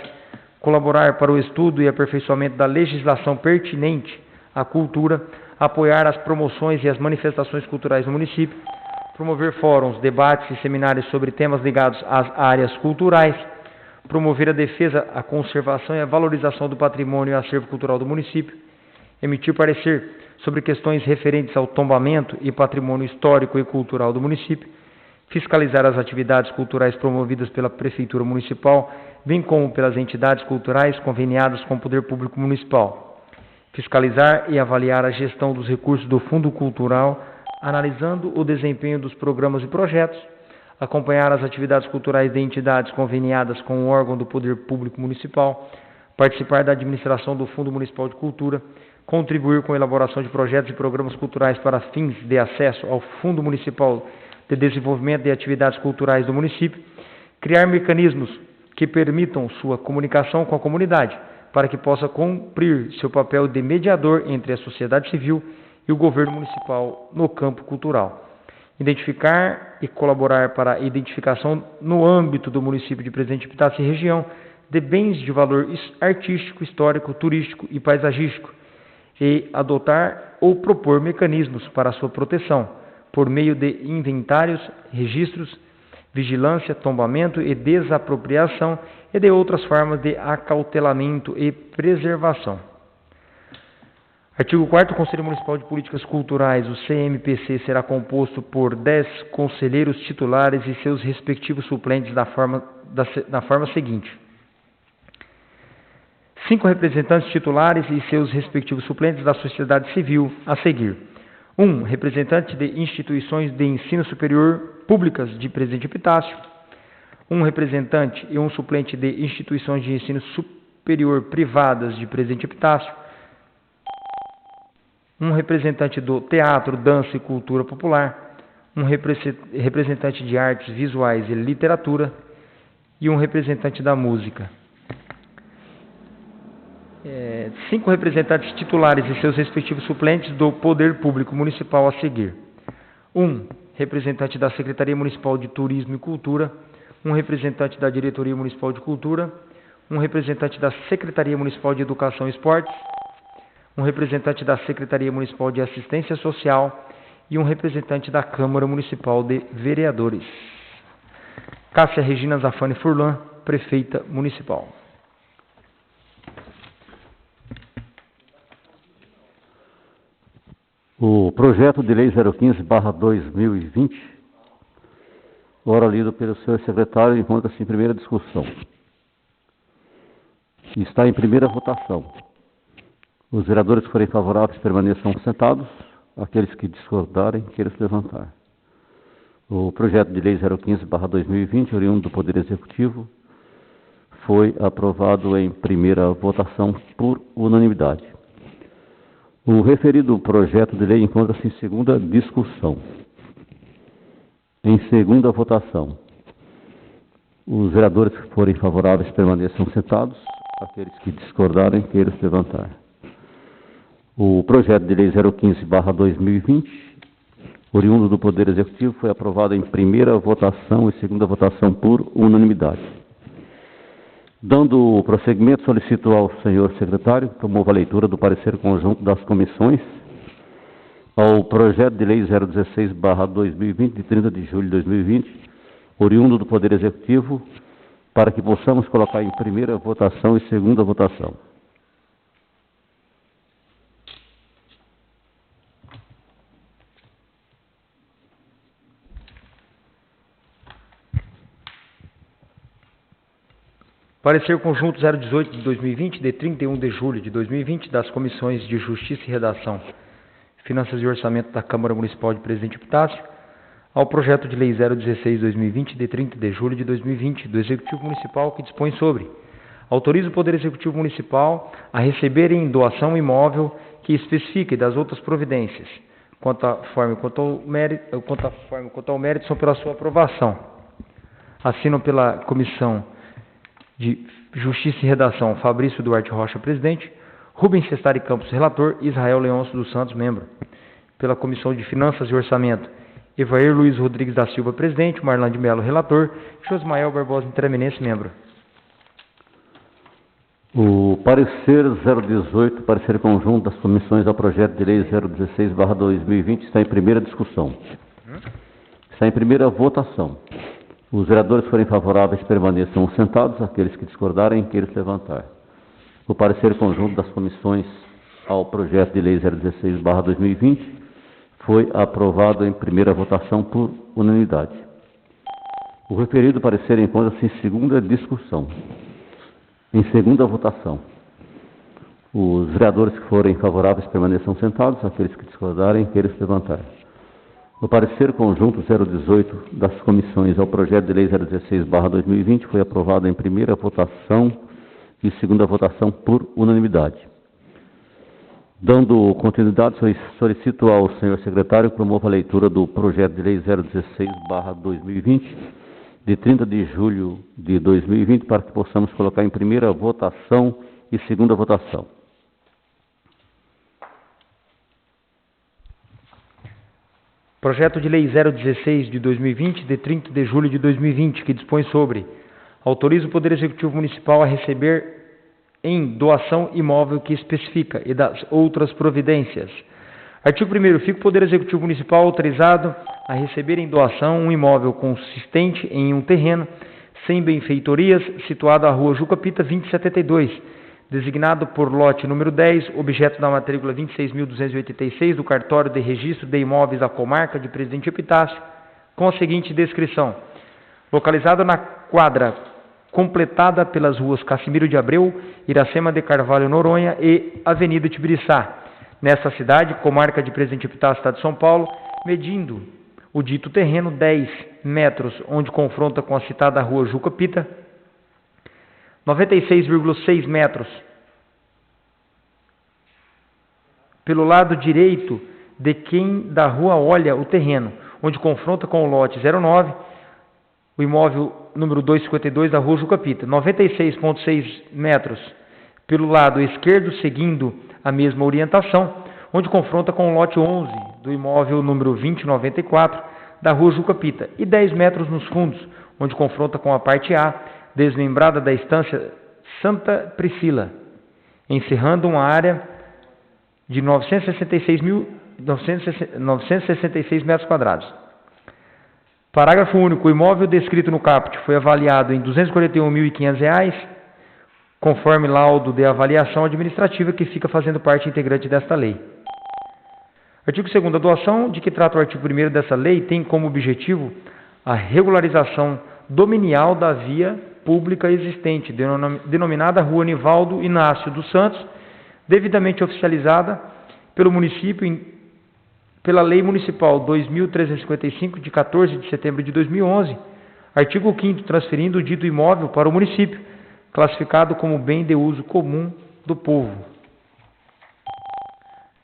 colaborar para o estudo e aperfeiçoamento da legislação pertinente à cultura, apoiar as promoções e as manifestações culturais no município, promover fóruns, debates e seminários sobre temas ligados às áreas culturais, promover a defesa, a conservação e a valorização do patrimônio e acervo cultural do município, emitir parecer sobre questões referentes ao tombamento e patrimônio histórico e cultural do município, fiscalizar as atividades culturais promovidas pela Prefeitura Municipal, bem como pelas entidades culturais conveniadas com o Poder Público Municipal, fiscalizar e avaliar a gestão dos recursos do Fundo Cultural, analisando o desempenho dos programas e projetos, acompanhar as atividades culturais de entidades conveniadas com o órgão do Poder Público Municipal, participar da administração do Fundo Municipal de Cultura, contribuir com a elaboração de projetos e programas culturais para fins de acesso ao Fundo Municipal de Desenvolvimento de Atividades Culturais do município, criar mecanismos que permitam sua comunicação com a comunidade, para que possa cumprir seu papel de mediador entre a sociedade civil e o governo municipal no campo cultural. Identificar e colaborar para a identificação no âmbito do município de Presidente Epitácio e região de bens de valor artístico, histórico, turístico e paisagístico e adotar ou propor mecanismos para a sua proteção por meio de inventários, registros, vigilância, tombamento e desapropriação e de outras formas de acautelamento e preservação. Artigo 4º, o Conselho Municipal de Políticas Culturais, o CMPC, será composto por 10 conselheiros titulares e seus respectivos suplentes da forma seguinte: 5 representantes titulares e seus respectivos suplentes da sociedade civil a seguir: Representante de instituições de ensino superior públicas de Presidente Epitácio. Representante e suplente de instituições de ensino superior privadas de Presidente Epitácio. Representante do Teatro, Dança e Cultura Popular. Representante de Artes Visuais e Literatura. E representante da Música. 5 representantes titulares e seus respectivos suplentes do Poder Público Municipal a seguir. Representante da Secretaria Municipal de Turismo e Cultura. Representante da Diretoria Municipal de Cultura. Representante da Secretaria Municipal de Educação e Esportes. Representante da Secretaria Municipal de Assistência Social. E representante da Câmara Municipal de Vereadores. Cássia Regina Zafani Furlan, Prefeita Municipal. O projeto de lei 015/2020, ora lido pelo senhor secretário, encontra-se em primeira discussão. Está em primeira votação. Os vereadores que forem favoráveis permaneçam sentados. Aqueles que discordarem, queiram se levantar. O projeto de lei 015/2020, oriundo do Poder Executivo, foi aprovado em primeira votação por unanimidade. O referido projeto de lei encontra-se em segunda discussão. Em segunda votação, os vereadores que forem favoráveis permaneçam sentados. Aqueles que discordarem, queiram se levantar. O projeto de lei 015/2020, oriundo do Poder Executivo, foi aprovado em primeira votação e segunda votação por unanimidade. Dando prosseguimento, solicito ao senhor secretário que promova a leitura do parecer conjunto das comissões ao projeto de lei 016/2020, de 30 de julho de 2020, oriundo do Poder Executivo, para que possamos colocar em primeira votação e segunda votação. Parecer conjunto 018 de 2020, de 31 de julho de 2020, das Comissões de Justiça e Redação, Finanças e Orçamento da Câmara Municipal de Presidente Epitácio, ao projeto de lei 016 de 2020, de 30 de julho de 2020, do Executivo Municipal, que dispõe sobre: autoriza o Poder Executivo Municipal a receber em doação imóvel que especifique das outras providências, quanto à forma e quanto ao mérito, são pela sua aprovação. Assinam pela Comissão de Justiça e Redação, Fabrício Duarte Rocha, presidente; Rubens Cestari Campos, relator; Israel Leôncio dos Santos, membro. Pela Comissão de Finanças e Orçamento, Evair Luiz Rodrigues da Silva, presidente; Marlan de Mello, relator; Josmael Barbosa Interaminense, membro. O parecer 018, parecer conjunto das comissões ao projeto de lei 016/2020, está em primeira discussão. Está em primeira votação. Os vereadores que forem favoráveis permaneçam sentados. Aqueles que discordarem, queiram se levantar. O parecer conjunto das comissões ao projeto de lei 016/2020 foi aprovado em primeira votação por unanimidade. O referido parecer encontra-se em segunda discussão. Em segunda votação, os vereadores que forem favoráveis permaneçam sentados. Aqueles que discordarem, queiram se levantar. O parecer conjunto 018 das comissões ao projeto de lei 016/2020 foi aprovado em primeira votação e segunda votação por unanimidade. Dando continuidade, solicito ao senhor secretário que promova a leitura do projeto de lei 016/2020, de 30 de julho de 2020, para que possamos colocar em primeira votação e segunda votação. Projeto de lei 016 de 2020, de 30 de julho de 2020, que dispõe sobre: autoriza o Poder Executivo Municipal a receber em doação imóvel que especifica e das outras providências. Artigo 1º. Fica o Poder Executivo Municipal autorizado a receber em doação um imóvel consistente em um terreno sem benfeitorias, situado à Rua Juca Pita, 2072, designado por lote número 10, objeto da matrícula 26.286 do Cartório de Registro de Imóveis da Comarca de Presidente Epitácio, com a seguinte descrição: localizado na quadra completada pelas ruas Cassimiro de Abreu, Iracema de Carvalho Noronha e Avenida Tibiriçá, nessa cidade, comarca de Presidente Epitácio, Estado de São Paulo, medindo o dito terreno 10 metros, onde confronta com a citada rua Juca Pita, 96,6 metros pelo lado direito de quem da rua olha o terreno, onde confronta com o lote 09, o imóvel número 252 da rua Juca Pita, 96,6 metros pelo lado esquerdo, seguindo a mesma orientação, onde confronta com o lote 11 do imóvel número 2094 da rua Juca Pita, e 10 metros nos fundos, onde confronta com a parte A, desmembrada da estância Santa Priscila, encerrando uma área de 966 metros quadrados. Parágrafo único. O imóvel descrito no caput foi avaliado em R$ 241.500, conforme laudo de avaliação administrativa que fica fazendo parte integrante desta lei. Artigo 2º. A doação de que trata o artigo 1º dessa lei tem como objetivo a regularização dominial da via pública existente, denominada Rua Nivaldo Inácio dos Santos, devidamente oficializada pelo município pela Lei Municipal 2.355, de 14 de setembro de 2011, artigo 5º, transferindo o dito imóvel para o município, classificado como bem de uso comum do povo.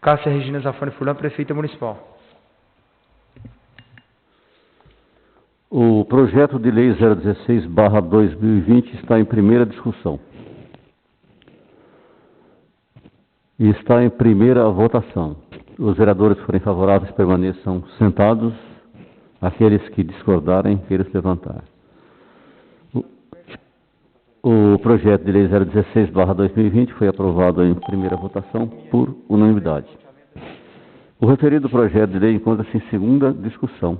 Cássia Regina Zafone Furlan, Prefeita Municipal. O projeto de lei 016/2020 está em primeira discussão. E está em primeira votação. Os vereadores que forem favoráveis permaneçam sentados. Aqueles que discordarem, queiram se levantar. O projeto de lei 016/2020 foi aprovado em primeira votação por unanimidade. O referido projeto de lei encontra-se em segunda discussão,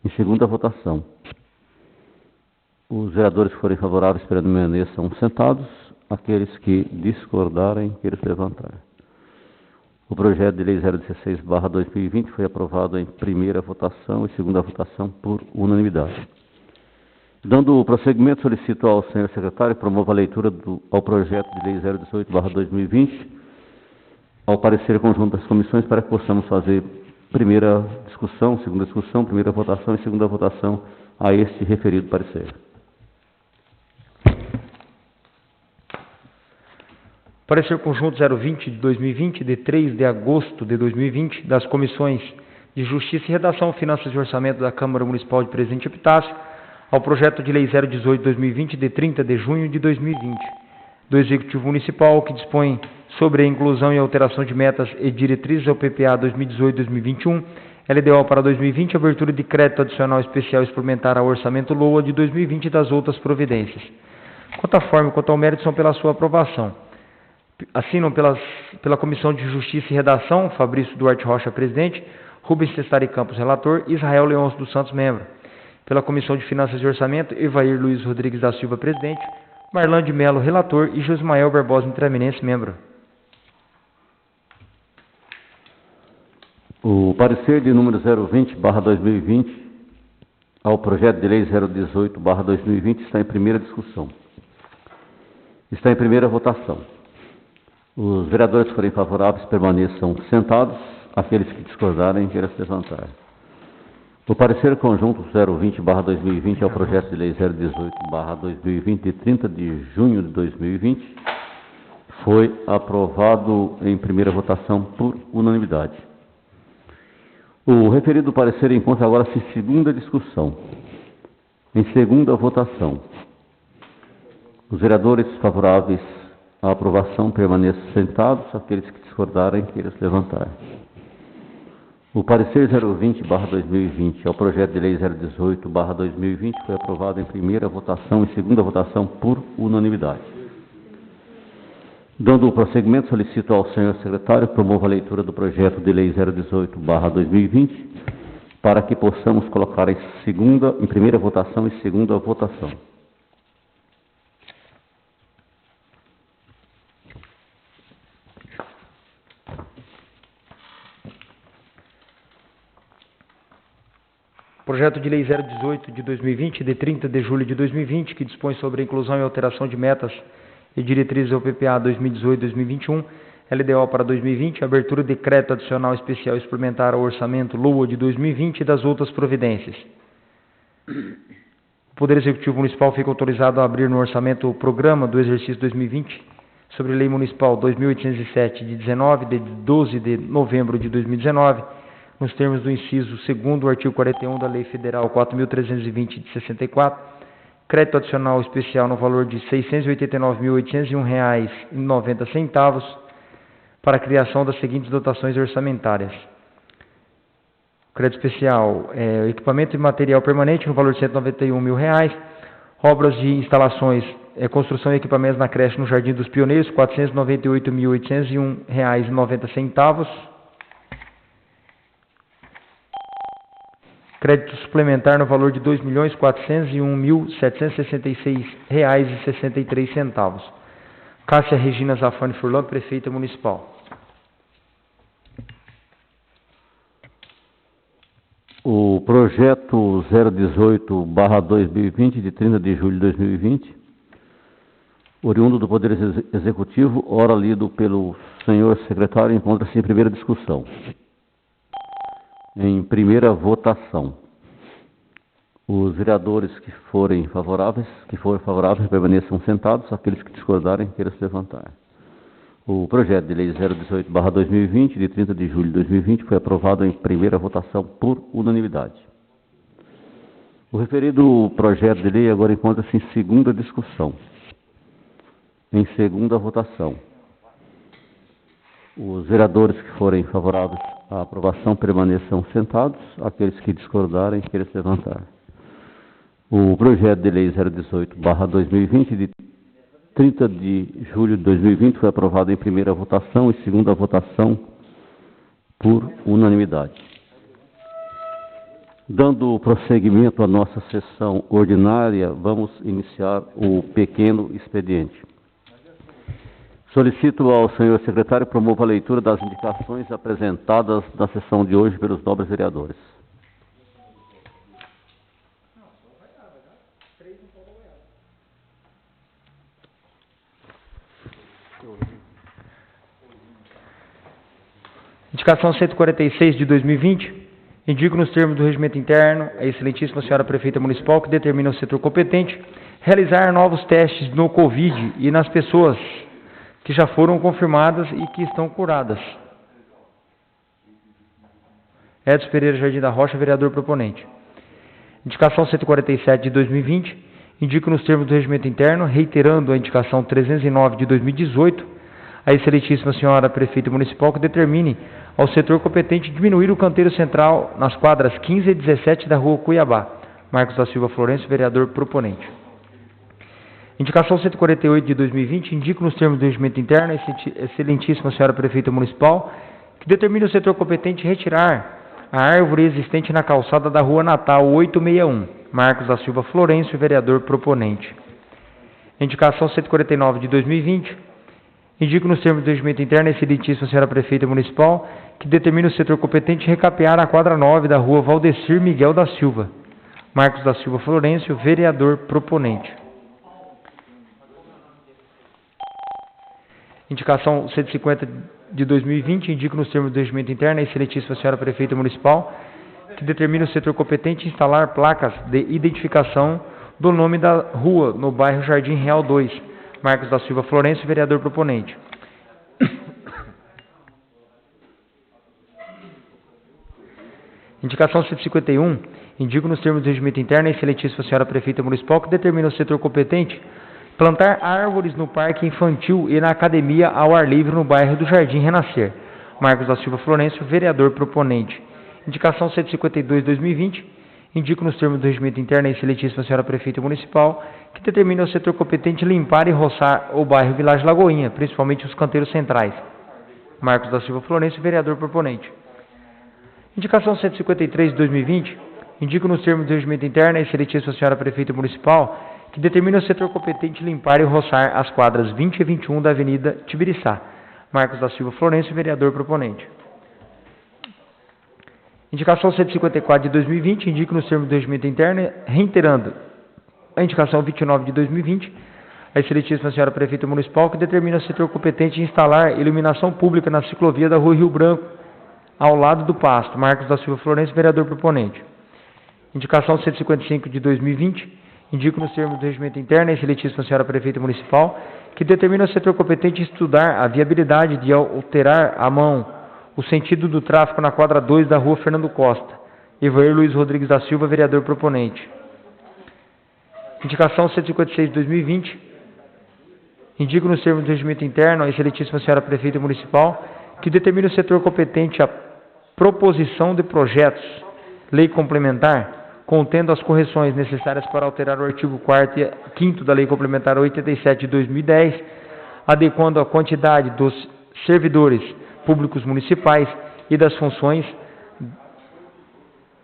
em segunda votação. Os vereadores que forem favoráveis permaneçam sentados. Aqueles que discordarem, queiram se levantar. O projeto de lei 016/2020 foi aprovado em primeira votação e segunda votação por unanimidade. Dando o prosseguimento, solicito ao senhor secretário promova a leitura ao projeto de lei 018/2020, ao parecer conjunto das comissões, para que possamos fazer primeira discussão, segunda discussão, primeira votação e segunda votação a este referido parecer. Parecer conjunto 020 de 2020, de 3 de agosto de 2020, das comissões de Justiça e Redação, Finanças e Orçamento da Câmara Municipal de Presidente Epitácio, ao projeto de lei 018 de 2020, de 30 de junho de 2020, do Executivo Municipal, que dispõe sobre a inclusão e alteração de metas e diretrizes ao PPA 2018-2021, LDO para 2020, abertura de crédito adicional especial suplementar ao orçamento LOA de 2020 e das outras providências. Quanto à forma e quanto ao mérito, são pela sua aprovação. Assinam pela Comissão de Justiça e Redação, Fabrício Duarte Rocha, presidente, Rubens Testari Campos, relator, Israel Leôncio dos Santos, membro. Pela Comissão de Finanças e Orçamento, Evair Luiz Rodrigues da Silva, presidente, Marlan de Melo, relator, e Josmael Barbosa Intraminense, membro. O parecer de número 020/2020 ao projeto de lei 018/2020 está em primeira discussão. Está em primeira votação. Os vereadores que forem favoráveis permaneçam sentados. Aqueles que discordarem, queiram se levantar. O parecer conjunto 020/2020 ao projeto de lei 018/2020 de 30 de junho de 2020 foi aprovado em primeira votação por unanimidade. O referido parecer encontra agora-se em segunda discussão, em segunda votação. Os vereadores favoráveis à aprovação permaneçam sentados. Aqueles que discordarem, queiram se levantar. O parecer 020/2020 ao projeto de lei 018/2020 foi aprovado em primeira votação e segunda votação por unanimidade. Dando o prosseguimento, solicito ao senhor secretário promova a leitura do projeto de lei 018/2020 para que possamos colocar em primeira votação e segunda votação. Projeto de lei 018 de 2020, de 30 de julho de 2020, que dispõe sobre a inclusão e alteração de metas e diretrizes ao PPA 2018-2021, LDO para 2020, abertura de decreto adicional especial suplementar ao orçamento LOA de 2020 e das outras providências. O Poder Executivo Municipal fica autorizado a abrir no orçamento o programa do exercício 2020 sobre Lei Municipal 2.807 de 12 de novembro de 2019, nos termos do inciso 2º do artigo 41 da Lei Federal 4.320 de 64, crédito adicional especial no valor de R$ 689.801,90 para a criação das seguintes dotações orçamentárias. Crédito especial, equipamento e material permanente no valor de R$ 191 mil, obras de instalações, construção e equipamentos na creche no Jardim dos Pioneiros, R$ 498.801,90. Crédito suplementar no valor de R$ 2.401.766,63. Cássia Regina Zafani Furlan, Prefeita Municipal. O projeto 018/2020, de 30 de julho de 2020, oriundo do Poder Executivo, ora lido pelo senhor secretário, encontra-se em primeira discussão. Em primeira votação, os vereadores que forem favoráveis, permaneçam sentados, aqueles que discordarem, queiram se levantar. O projeto de lei 018/2020, de 30 de julho de 2020, foi aprovado em primeira votação por unanimidade. O referido projeto de lei agora encontra-se em segunda discussão. Em segunda votação, os vereadores que forem favoráveis à aprovação permaneçam sentados, aqueles que discordarem, queiram se levantar. O projeto de lei 018/2020, de 30 de julho de 2020, foi aprovado em primeira votação e segunda votação por unanimidade. Dando prosseguimento à nossa sessão ordinária, vamos iniciar o pequeno expediente. Solicito ao senhor secretário promova a leitura das indicações apresentadas na sessão de hoje pelos nobres vereadores. Indicação 146 de 2020, indico nos termos do regimento interno a excelentíssima senhora Prefeita Municipal que determina o setor competente realizar novos testes no Covid e nas pessoas que já foram confirmadas e que estão curadas. Edson Pereira Jardim da Rocha, vereador proponente. Indicação 147 de 2020, indico nos termos do regimento interno, reiterando a indicação 309 de 2018, a excelentíssima senhora Prefeita Municipal que determine ao setor competente diminuir o canteiro central nas quadras 15 e 17 da rua Cuiabá. Marcos da Silva Florencio, vereador proponente. Indicação 148 de 2020, indico nos termos do regimento interno, a excelentíssima senhora Prefeita Municipal que determine o setor competente retirar a árvore existente na calçada da rua Natal 861. Marcos da Silva Florencio, vereador proponente. Indicação 149 de 2020, indico nos termos do regimento interno, a excelentíssima senhora Prefeita Municipal que determine o setor competente recapear a quadra 9 da rua Valdecir Miguel da Silva. Marcos da Silva Florencio, vereador proponente. Indicação 150 de 2020, indico nos termos do regimento interno, a excelentíssima senhora Prefeita Municipal que determine o setor competente instalar placas de identificação do nome da rua no bairro Jardim Real 2. Marcos da Silva Florencio, vereador proponente. Indicação 151, indico nos termos do regimento interno, a excelentíssima senhora Prefeita Municipal que determina o setor competente plantar árvores no parque infantil e na academia ao ar livre no bairro do Jardim Renascer. Marcos da Silva Florencio, vereador proponente. Indicação 152 de 2020, indico nos termos do regimento interno, a excelentíssima senhora Prefeita Municipal que determina o setor competente limpar e roçar o bairro Vilagem Lagoinha, principalmente os canteiros centrais. Marcos da Silva Florencio, vereador proponente. Indicação 153 de 2020, indico nos termos do regimento interno, a excelentíssima senhora Prefeita Municipal que determina o setor competente limpar e roçar as quadras 20 e 21 da Avenida Tibiriçá. Marcos da Silva Florencio, vereador proponente. Indicação 154 de 2020, indico nos termos do regimento interno, reiterando a indicação 29 de 2020, a excelentíssima senhora prefeita municipal, que determina o setor competente em instalar iluminação pública na ciclovia da rua Rio Branco, ao lado do Pasto. Marcos da Silva Florencio, vereador proponente. Indicação 155 de 2020, indico nos termos do regimento interno a excelentíssima senhora prefeita municipal, que determina o setor competente em estudar a viabilidade de alterar à mão o sentido do tráfego na quadra 2 da rua Fernando Costa. Evair Luiz Rodrigues da Silva, vereador proponente. Indicação 156 de 2020, indico nos termos do regimento interno a excelentíssima senhora prefeita municipal, que determina o setor competente a proposição de projetos, lei complementar, contendo as correções necessárias para alterar o artigo 4º e 5º da Lei Complementar 87 de 2010, adequando a quantidade dos servidores públicos municipais e das funções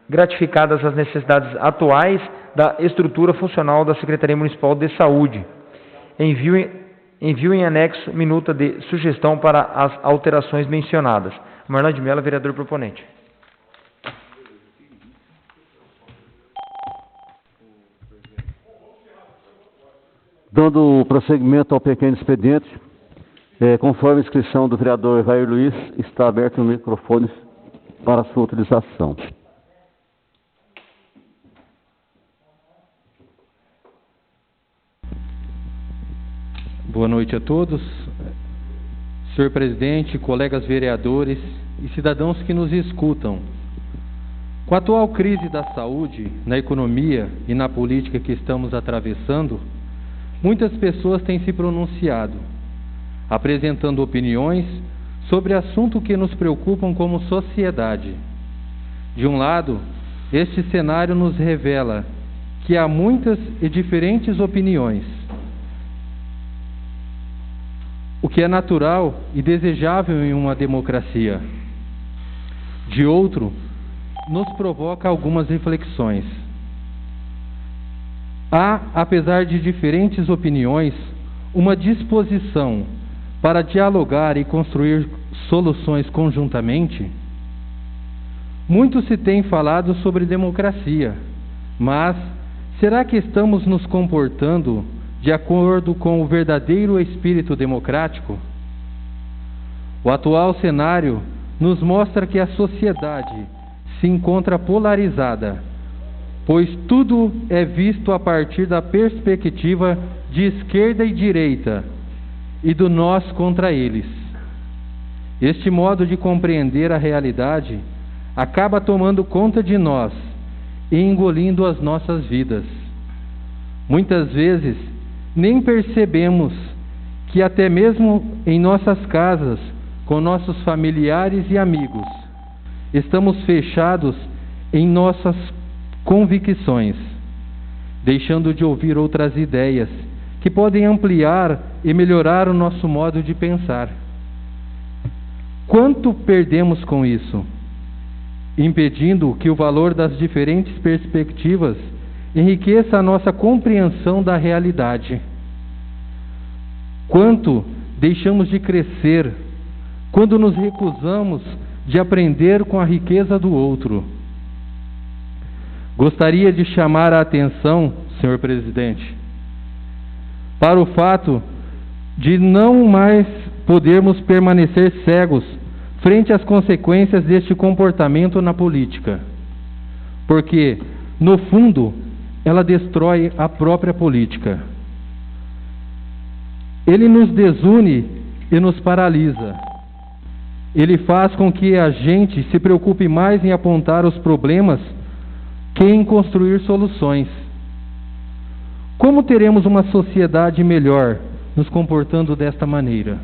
gratificadas às necessidades atuais da estrutura funcional da Secretaria Municipal de Saúde. Envio em anexo minuta de sugestão para as alterações mencionadas. Marlon de Mello, vereador proponente. Dando prosseguimento ao pequeno expediente, conforme a inscrição do vereador Evair Luiz, está aberto o microfone para sua utilização. Boa noite a todos. Senhor presidente, colegas vereadores e cidadãos que nos escutam. Com a atual crise da saúde, na economia e na política que estamos atravessando, muitas pessoas têm se pronunciado, apresentando opiniões sobre assuntos que nos preocupam como sociedade. De um lado, este cenário nos revela que há muitas e diferentes opiniões, o que é natural e desejável em uma democracia. De outro, nos provoca algumas reflexões. Há, apesar de diferentes opiniões, uma disposição para dialogar e construir soluções conjuntamente? Muito se tem falado sobre democracia, mas será que estamos nos comportando de acordo com o verdadeiro espírito democrático? O atual cenário nos mostra que a sociedade se encontra polarizada, pois tudo é visto a partir da perspectiva de esquerda e direita e do nós contra eles. Este modo de compreender a realidade acaba tomando conta de nós e engolindo as nossas vidas. Muitas vezes nem percebemos que até mesmo em nossas casas, com nossos familiares e amigos, estamos fechados em nossas convicções, deixando de ouvir outras ideias que podem ampliar e melhorar o nosso modo de pensar. Quanto perdemos com isso, impedindo que o valor das diferentes perspectivas enriqueça a nossa compreensão da realidade? Quanto deixamos de crescer quando nos recusamos de aprender com a riqueza do outro? Gostaria de chamar a atenção, senhor presidente, para o fato de não mais podermos permanecer cegos frente às consequências deste comportamento na política, porque, no fundo, ela destrói a própria política. Ele nos desune e nos paralisa. Ele faz com que a gente se preocupe mais em apontar os problemas que em construir soluções. Como teremos uma sociedade melhor nos comportando desta maneira?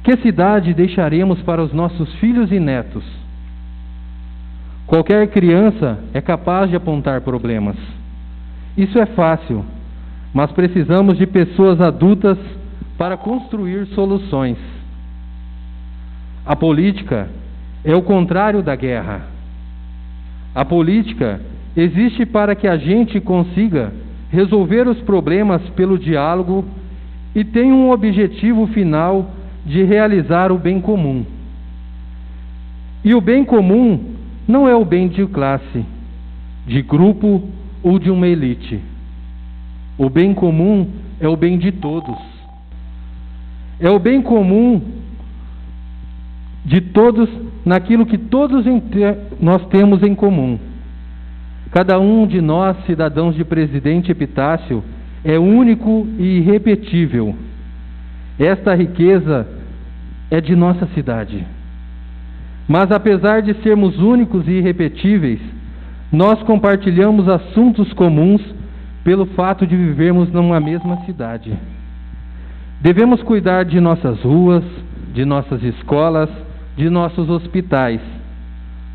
Que cidade deixaremos para os nossos filhos e netos? Qualquer criança é capaz de apontar problemas. Isso é fácil, mas precisamos de pessoas adultas para construir soluções. A política é o contrário da guerra. A política existe para que a gente consiga resolver os problemas pelo diálogo e tenha um objetivo final de realizar o bem comum. E o bem comum não é o bem de classe, de grupo ou de uma elite. O bem comum é o bem de todos. É o bem comum de todos naquilo que todos nós temos em comum. Cada um de nós, cidadãos de Presidente Epitácio, é único e irrepetível. Esta riqueza é de nossa cidade. Mas apesar de sermos únicos e irrepetíveis, nós compartilhamos assuntos comuns pelo fato de vivermos numa mesma cidade. Devemos cuidar de nossas ruas, de nossas escolas, de nossos hospitais.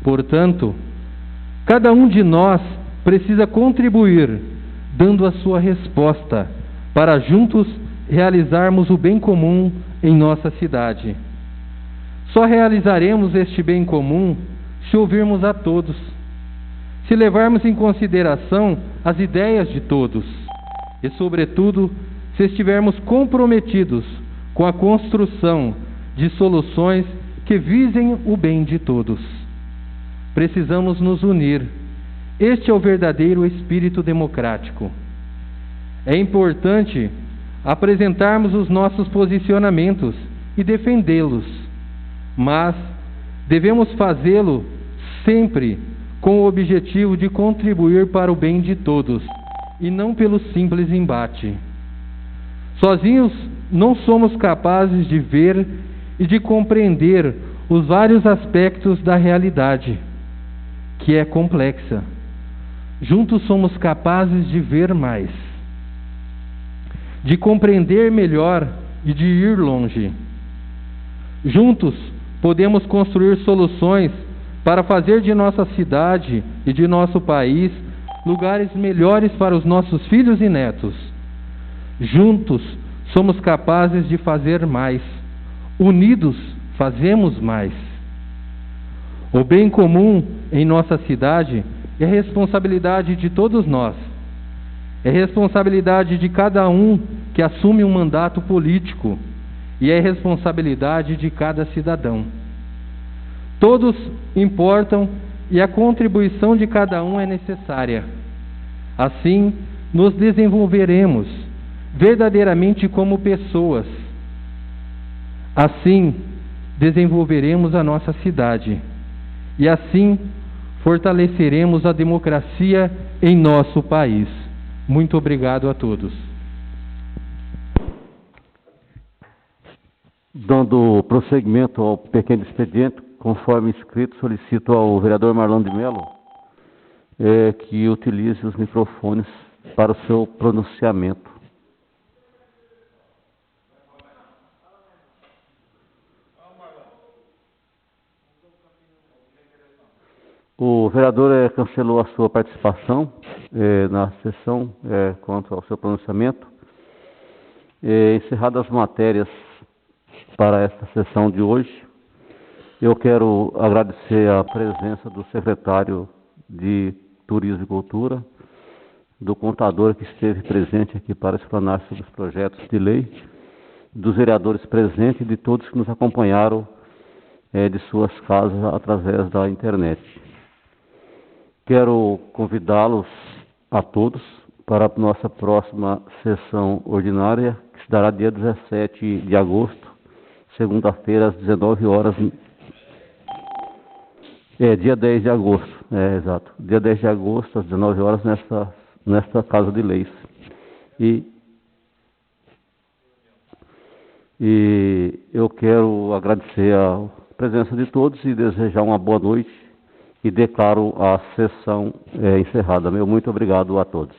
Portanto, cada um de nós precisa contribuir, dando a sua resposta, para juntos realizarmos o bem comum em nossa cidade. Só realizaremos este bem comum se ouvirmos a todos, se levarmos em consideração as ideias de todos e, sobretudo, se estivermos comprometidos com a construção de soluções que visem o bem de todos. Precisamos nos unir. Este é o verdadeiro espírito democrático. É importante apresentarmos os nossos posicionamentos e defendê-los, mas devemos fazê-lo sempre com o objetivo de contribuir para o bem de todos e não pelo simples embate. Sozinhos não somos capazes de ver e de compreender os vários aspectos da realidade, que é complexa. Juntos somos capazes de ver mais, de compreender melhor e de ir longe. Juntos podemos construir soluções para fazer de nossa cidade e de nosso país lugares melhores para os nossos filhos e netos. Juntos somos capazes de fazer mais. Unidos fazemos mais. O bem comum em nossa cidade é responsabilidade de todos nós. É responsabilidade de cada um que assume um mandato político e é responsabilidade de cada cidadão. Todos importam e a contribuição de cada um é necessária. Assim, nos desenvolveremos verdadeiramente como pessoas. Assim, desenvolveremos a nossa cidade. E assim, fortaleceremos a democracia em nosso país. Muito obrigado a todos. Dando prosseguimento ao pequeno expediente, conforme inscrito, solicito ao vereador Marlon de Mello que utilize os microfones para o seu pronunciamento. O vereador cancelou a sua participação na sessão quanto ao seu pronunciamento. Encerradas as matérias para esta sessão de hoje, eu quero agradecer a presença do secretário de Turismo e Cultura, do contador que esteve presente aqui para explanar sobre os projetos de lei, dos vereadores presentes e de todos que nos acompanharam de suas casas através da internet. Quero convidá-los a todos para a nossa próxima sessão ordinária, que se dará dia 17 de agosto, segunda-feira, às 19 horas. Dia 10 de agosto, exato. Dia 10 de agosto, às 19 horas, nesta Casa de Leis. E eu quero agradecer a presença de todos e desejar uma boa noite e declaro a sessão encerrada. Meu muito obrigado a todos.